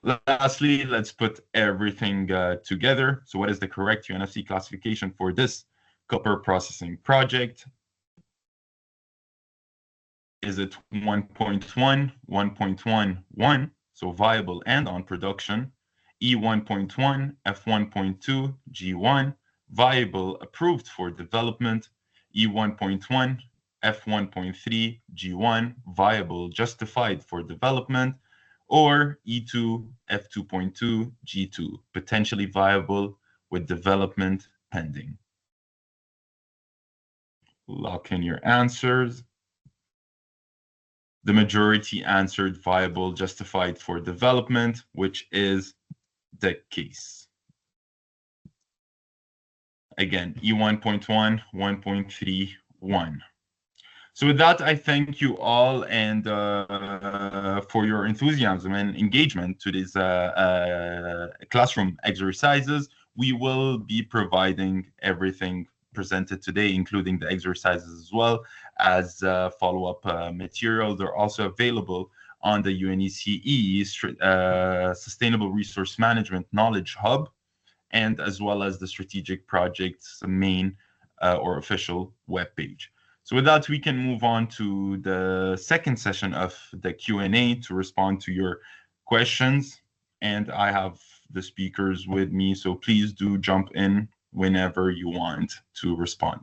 Lastly, let's put everything together. So what is the correct UNFC classification for this copper processing project? Is it 1.1, 1.11, so viable and on production, E1.1, F1.2, G1, viable, approved for development, E1.1, F1.3, G1, viable, justified for development, or E2, F2.2, G2, potentially viable with development pending? Lock in your answers. The majority answered viable, justified for development, which is the case. Again, E1.1, 1.31. So with that, I thank you all and for your enthusiasm and engagement to these classroom exercises. We will be providing everything presented today, including the exercises as well as follow-up material. They're also available on the UNECE Sustainable Resource Management Knowledge Hub. and as well as the strategic project's main or official webpage. So with that, we can move on to the second session of the Q&A to respond to your questions. And I have the speakers with me, so please do jump in whenever you want to respond.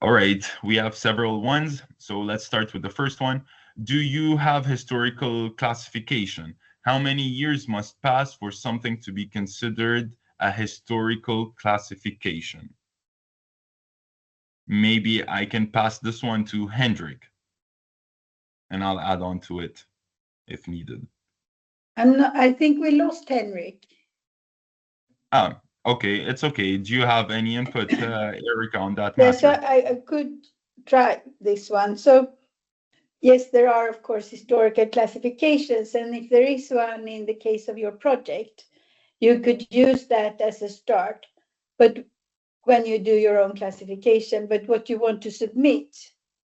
All right, we have several ones. So let's start with the first one. Do you have historical classification? How many years must pass for something to be considered a historical classification? Maybe I can pass this one to Hendrik, and I'll add on to it if needed. I think we lost Henrik. Oh, okay, it's okay. Do you have any input, Erica, on that Yes, matter? I could try this one. So yes, there are, of course, historical classifications. And if there is one in the case of your project, you could use that as a start. But when you do your own classification, but what you want to submit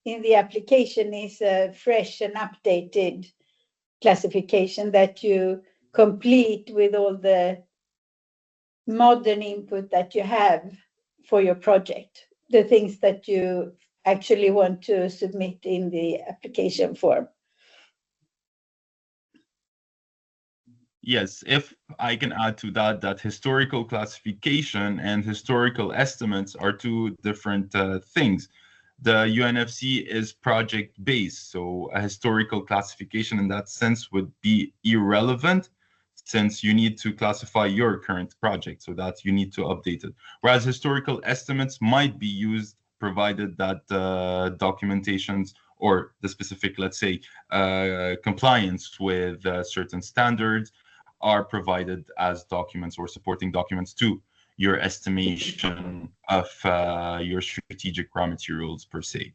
in the application is a fresh and updated classification that you complete with all the modern input that you have for your project, the things that you actually want to submit in the application form. Yes, if I can add to that, that historical classification and historical estimates are two different things. The UNFC is project-based, so a historical classification in that sense would be irrelevant since you need to classify your current project, so that you need to update it. Whereas historical estimates might be used provided that documentations or the specific, let's say, compliance with certain standards are provided as documents or supporting documents to your estimation of your strategic raw materials per se.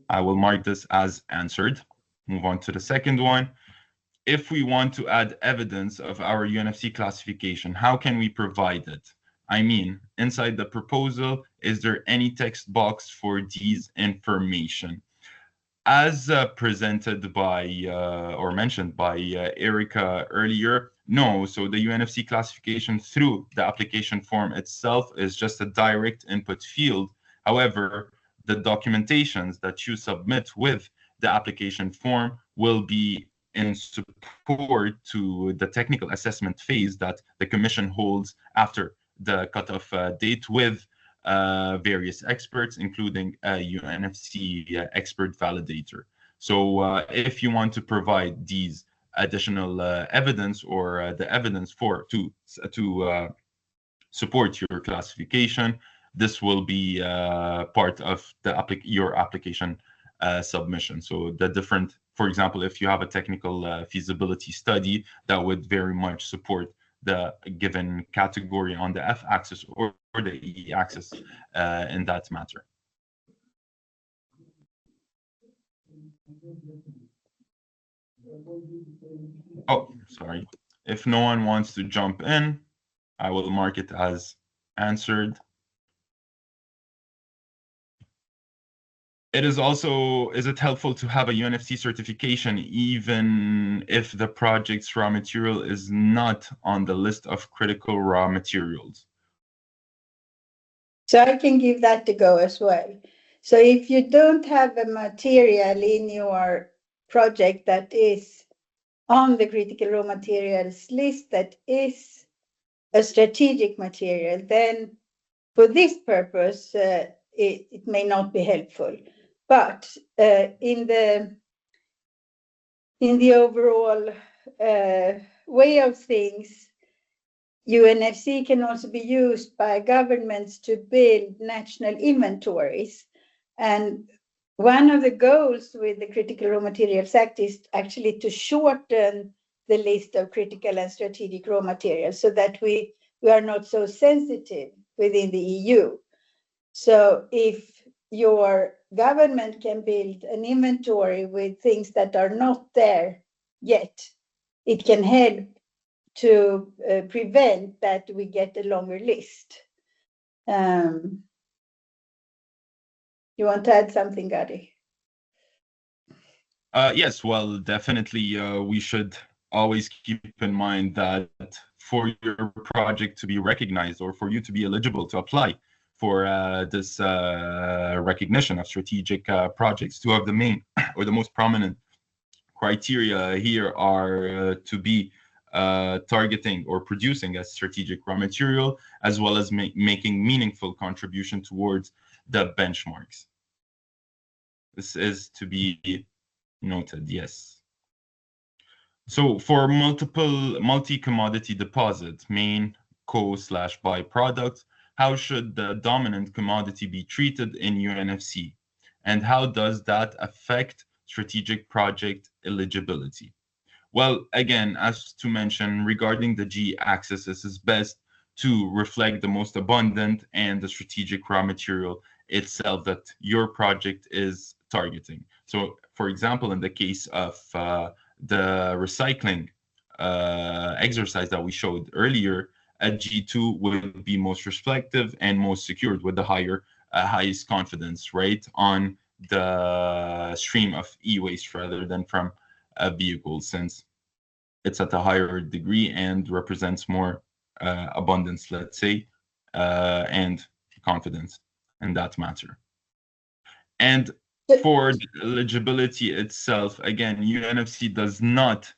I will mark this as answered. Move on to the second one. If we want to add evidence of our UNFC classification, how can we provide it? I mean, inside the proposal, is there any text box for these information? As presented by or mentioned by Erica earlier, no. So the UNFC classification through the application form itself is just a direct input field. However, the documentations that you submit with the application form will be in support to the technical assessment phase that the Commission holds after the cutoff date with various experts, including a UNFC expert validator. So if you want to provide these additional evidence or the evidence to support your classification, this will be part of your application submission. So the different, for example, if you have a technical feasibility study that would very much support the given category on the F-axis or the E-axis in that matter. Oh, sorry. If no one wants to jump in, I will mark it as answered. Is it helpful to have a UNFC certification even if the project's raw material is not on the list of critical raw materials? So I can give that a go as well. So if you don't have a material in your project that is on the critical raw materials list that is a strategic material, then for this purpose, it may not be helpful. But in the overall way of things, UNFC can also be used by governments to build national inventories. And one of the goals with the Critical Raw Materials Act is actually to shorten the list of critical and strategic raw materials so that we are not so sensitive within the EU. So if your government can build an inventory with things that are not there yet, it can help to prevent that we get a longer list. You want to add something, Gadi? Yes, well, definitely we should always keep in mind that for your project to be recognized or for you to be eligible to apply for this recognition of strategic projects, two of the main or the most prominent criteria here are to be targeting or producing a strategic raw material, as well as making meaningful contribution towards the benchmarks. This is to be noted, yes. So for multi-commodity deposit, main, co/byproduct, how should the dominant commodity be treated in UNFC? And how does that affect strategic project eligibility? Well, again, as to mention, regarding the G-axis, this is best to reflect the most abundant and the strategic raw material itself that your project is targeting. So, for example, in the case of the recycling exercise that we showed earlier, a G2 would be most reflective and most secured with the highest confidence, right, on the stream of e-waste rather than from a vehicle, since it's at a higher degree and represents more abundance, let's say, and confidence in that matter. And for the eligibility itself, again, UNFC does not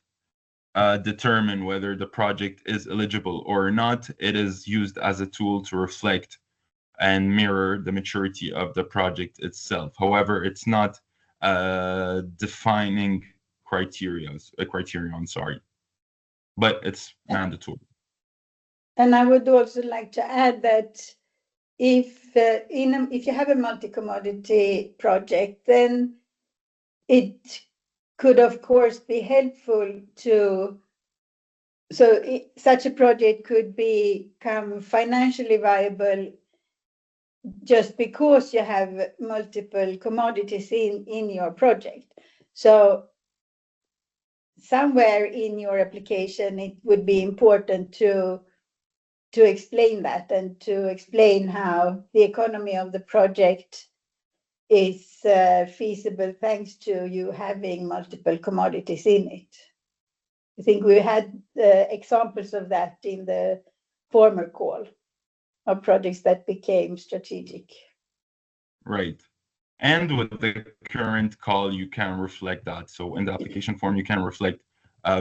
determine whether the project is eligible or not. It is used as a tool to reflect and mirror the maturity of the project itself. However, it's not defining criterion, sorry, but it's mandatory. And I would also like to add that if you have a multi-commodity project, then it could, of course, be helpful to. Such a project could become financially viable just because you have multiple commodities in your project. So somewhere in your application, it would be important to explain that and to explain how the economy of the project is feasible thanks to you having multiple commodities in it. I think we had examples of that in the former call of projects that became strategic. Right. And with the current call, you can reflect that. So in the application form, you can reflect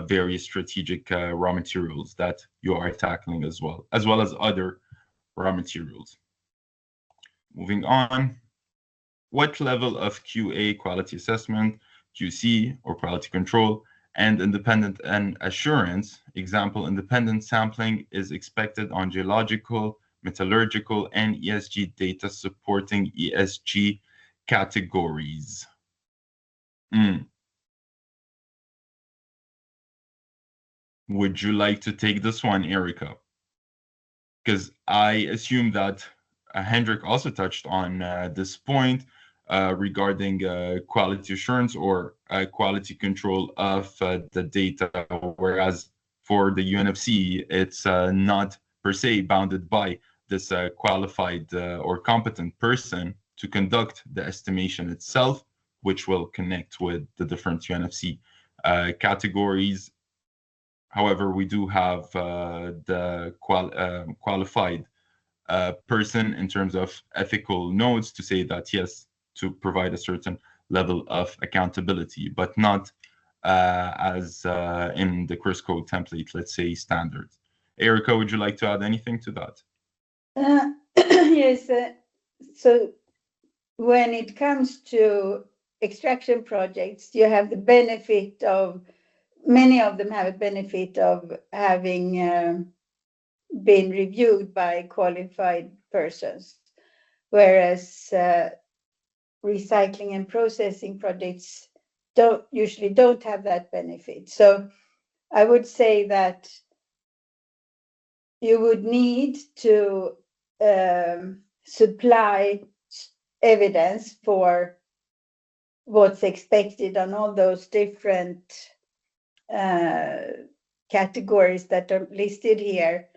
various strategic raw materials that you are tackling as well as other raw materials. Moving on, what level of QA, quality assessment, QC, or quality control, and independent and assurance, example, independent sampling is expected on geological, metallurgical, and ESG data supporting ESG categories. Would you like to take this one, Erica? Because I assume that Hendrik also touched on this point regarding quality assurance or quality control of the data, whereas for the UNFC, it's not per se bounded by this qualified or competent person to conduct the estimation itself, which will connect with the different UNFC categories. However, we do have the qualified person in terms of ethical notes to say that, yes, to provide a certain level of accountability, but not as in the Chris Code template, let's say, standards. Erica, would you like to add anything to that? Yes. So when it comes to extraction projects, you have the benefit of, many of them have a benefit of having been reviewed by qualified persons, whereas recycling and processing projects usually don't have that benefit. So I would say that you would need to supply evidence for what's expected on all those different categories that are listed here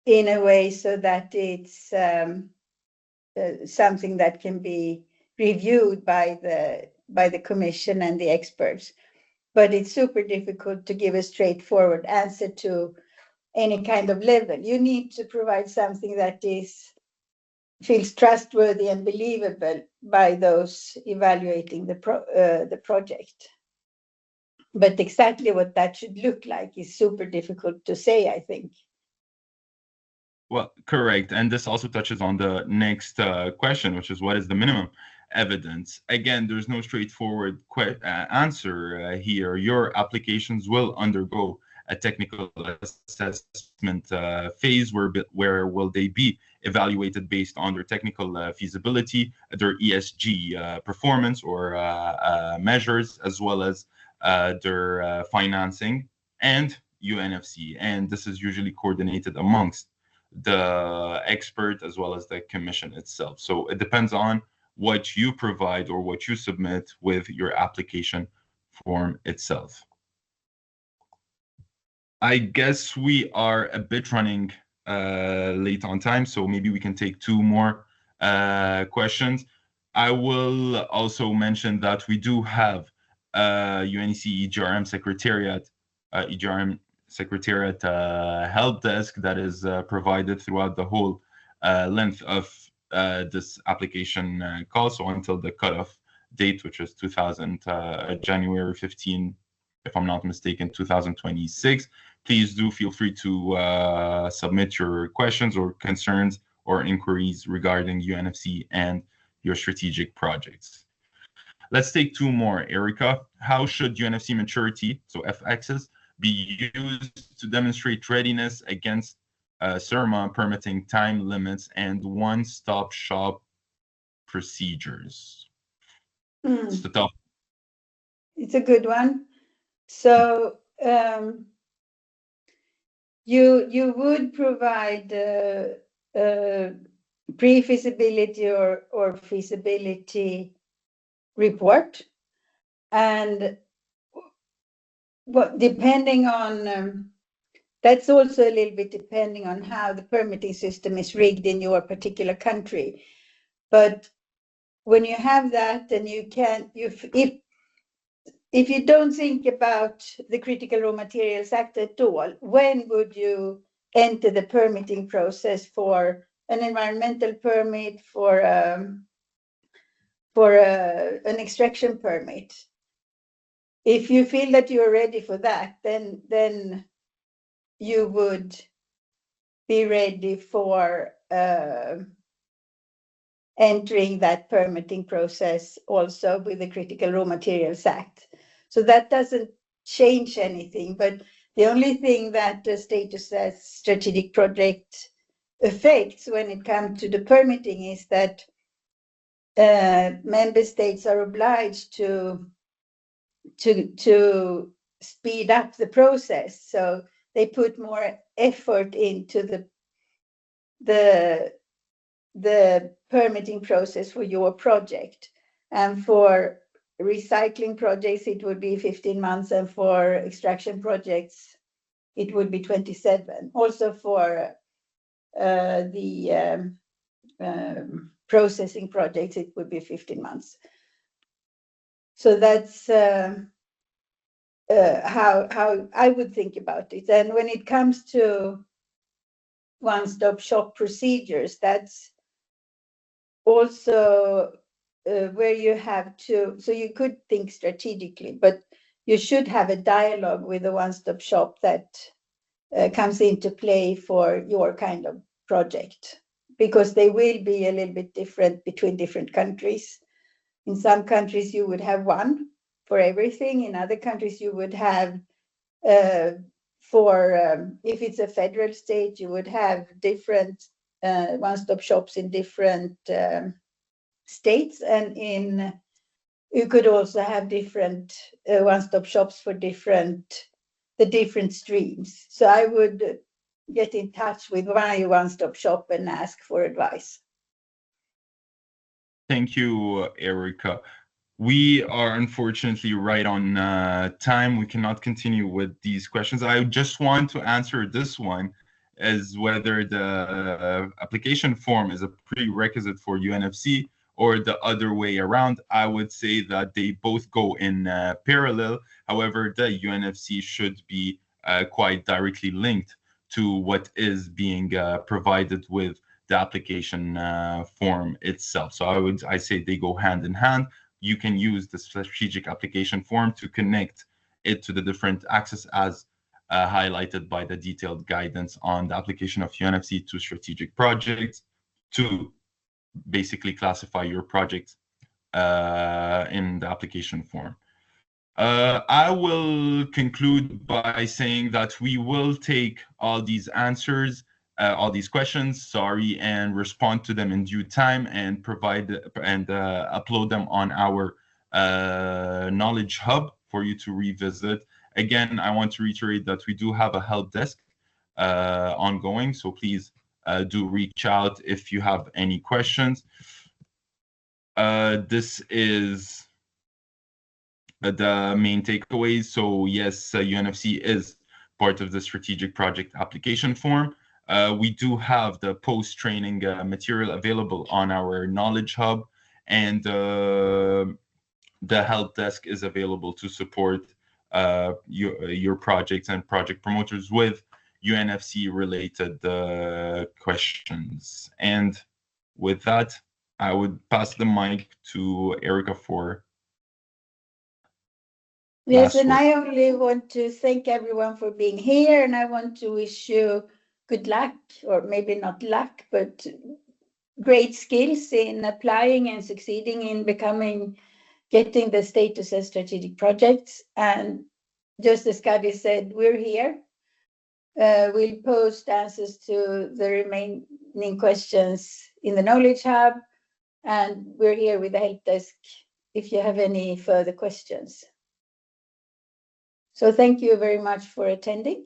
in a way so that it's something that can be reviewed by the commission and the experts. but it's super difficult to give a straightforward answer to any kind of level. You need to provide something that feels trustworthy and believable by those evaluating the project. But exactly what that should look like is super difficult to say, I think. Well, correct. And this also touches on the next question, which is what is the minimum evidence? Again, there's no straightforward answer here. Your applications will undergo a technical assessment phase where will they be evaluated based on their technical feasibility, their ESG performance or measures, as well as their financing and UNFC. And this is usually coordinated amongst the expert as well as the commission itself. So it depends on what you provide or what you submit with your application form itself. I guess we are a bit running late on time, so maybe we can take two more questions. I will also mention that we do have UNEC EGRM Secretariat, EGRM Secretariat help desk that is provided throughout the whole length of this application call, so until the cutoff date, which is January 15, if I'm not mistaken, 2026. Please do feel free to submit your questions or concerns or inquiries regarding UNFC and your strategic projects. Let's take two more, Erica. How should UNFC maturity, so F-axis, be used to demonstrate readiness against CRMA permitting time limits and one-stop shop procedures? It's the top. It's a good one. So you would provide pre-feasibility or feasibility report, and depending on that's also a little bit depending on how the permitting system is rigged in your particular country. But when you have that, then you can, if you don't think about the Critical Raw Materials Act at all, when would you enter the permitting process for an environmental permit, for an extraction permit? If you feel that you're ready for that, then you would be ready for entering that permitting process also with the Critical Raw Materials Act. So that doesn't change anything, but the only thing that the status as strategic project affects when it comes to the permitting is that member states are obliged to speed up the process. So they put more effort into the permitting process for your project. And for recycling projects, it would be 15 months, and for extraction projects, it would be 27. Also for the processing projects, it would be 15 months. So that's how I would think about it. And when it comes to one-stop shop procedures, that's also where you have to, so you could think strategically, but you should have a dialogue with the one-stop shop that comes into play for your kind of project, because they will be a little bit different between different countries. In some countries, you would have one for everything. In other countries, you would have, if it's a federal state, you would have different one-stop shops in different states, and you could also have different one-stop shops for the different streams. So I would get in touch with my one-stop shop and ask for advice. Thank you, Erica. We are unfortunately right on time. We cannot continue with these questions. I just want to answer this one as whether the application form is a prerequisite for UNFC or the other way around. I would say that they both go in parallel. However, the UNFC should be quite directly linked to what is being provided with the application form itself. So I say they go hand in hand. You can use the strategic application form to connect it to the different access as highlighted by the detailed guidance on the application of UNFC to strategic projects to basically classify your project in the application form. I will conclude by saying that we will take all these answers, all these questions, and respond to them in due time and provide and upload them on our Knowledge Hub for you to revisit. Again, I want to reiterate that we do have a help desk ongoing, so please do reach out if you have any questions. This is the main takeaways. So yes, UNFC is part of the strategic project application form. We do have the post-training material available on our Knowledge Hub, and the help desk is available to support your projects and project promoters with UNFC related questions. And with that, I would pass the mic to Erica for yes, and I only want to thank everyone for being here, and I want to wish you good luck, or maybe not luck, but great skills in applying and succeeding in getting the status as strategic projects. And just as Kadi said, we're here. We'll post answers to the remaining questions in the Knowledge Hub, and we're here with the help desk if you have any further questions. So thank you very much for attending.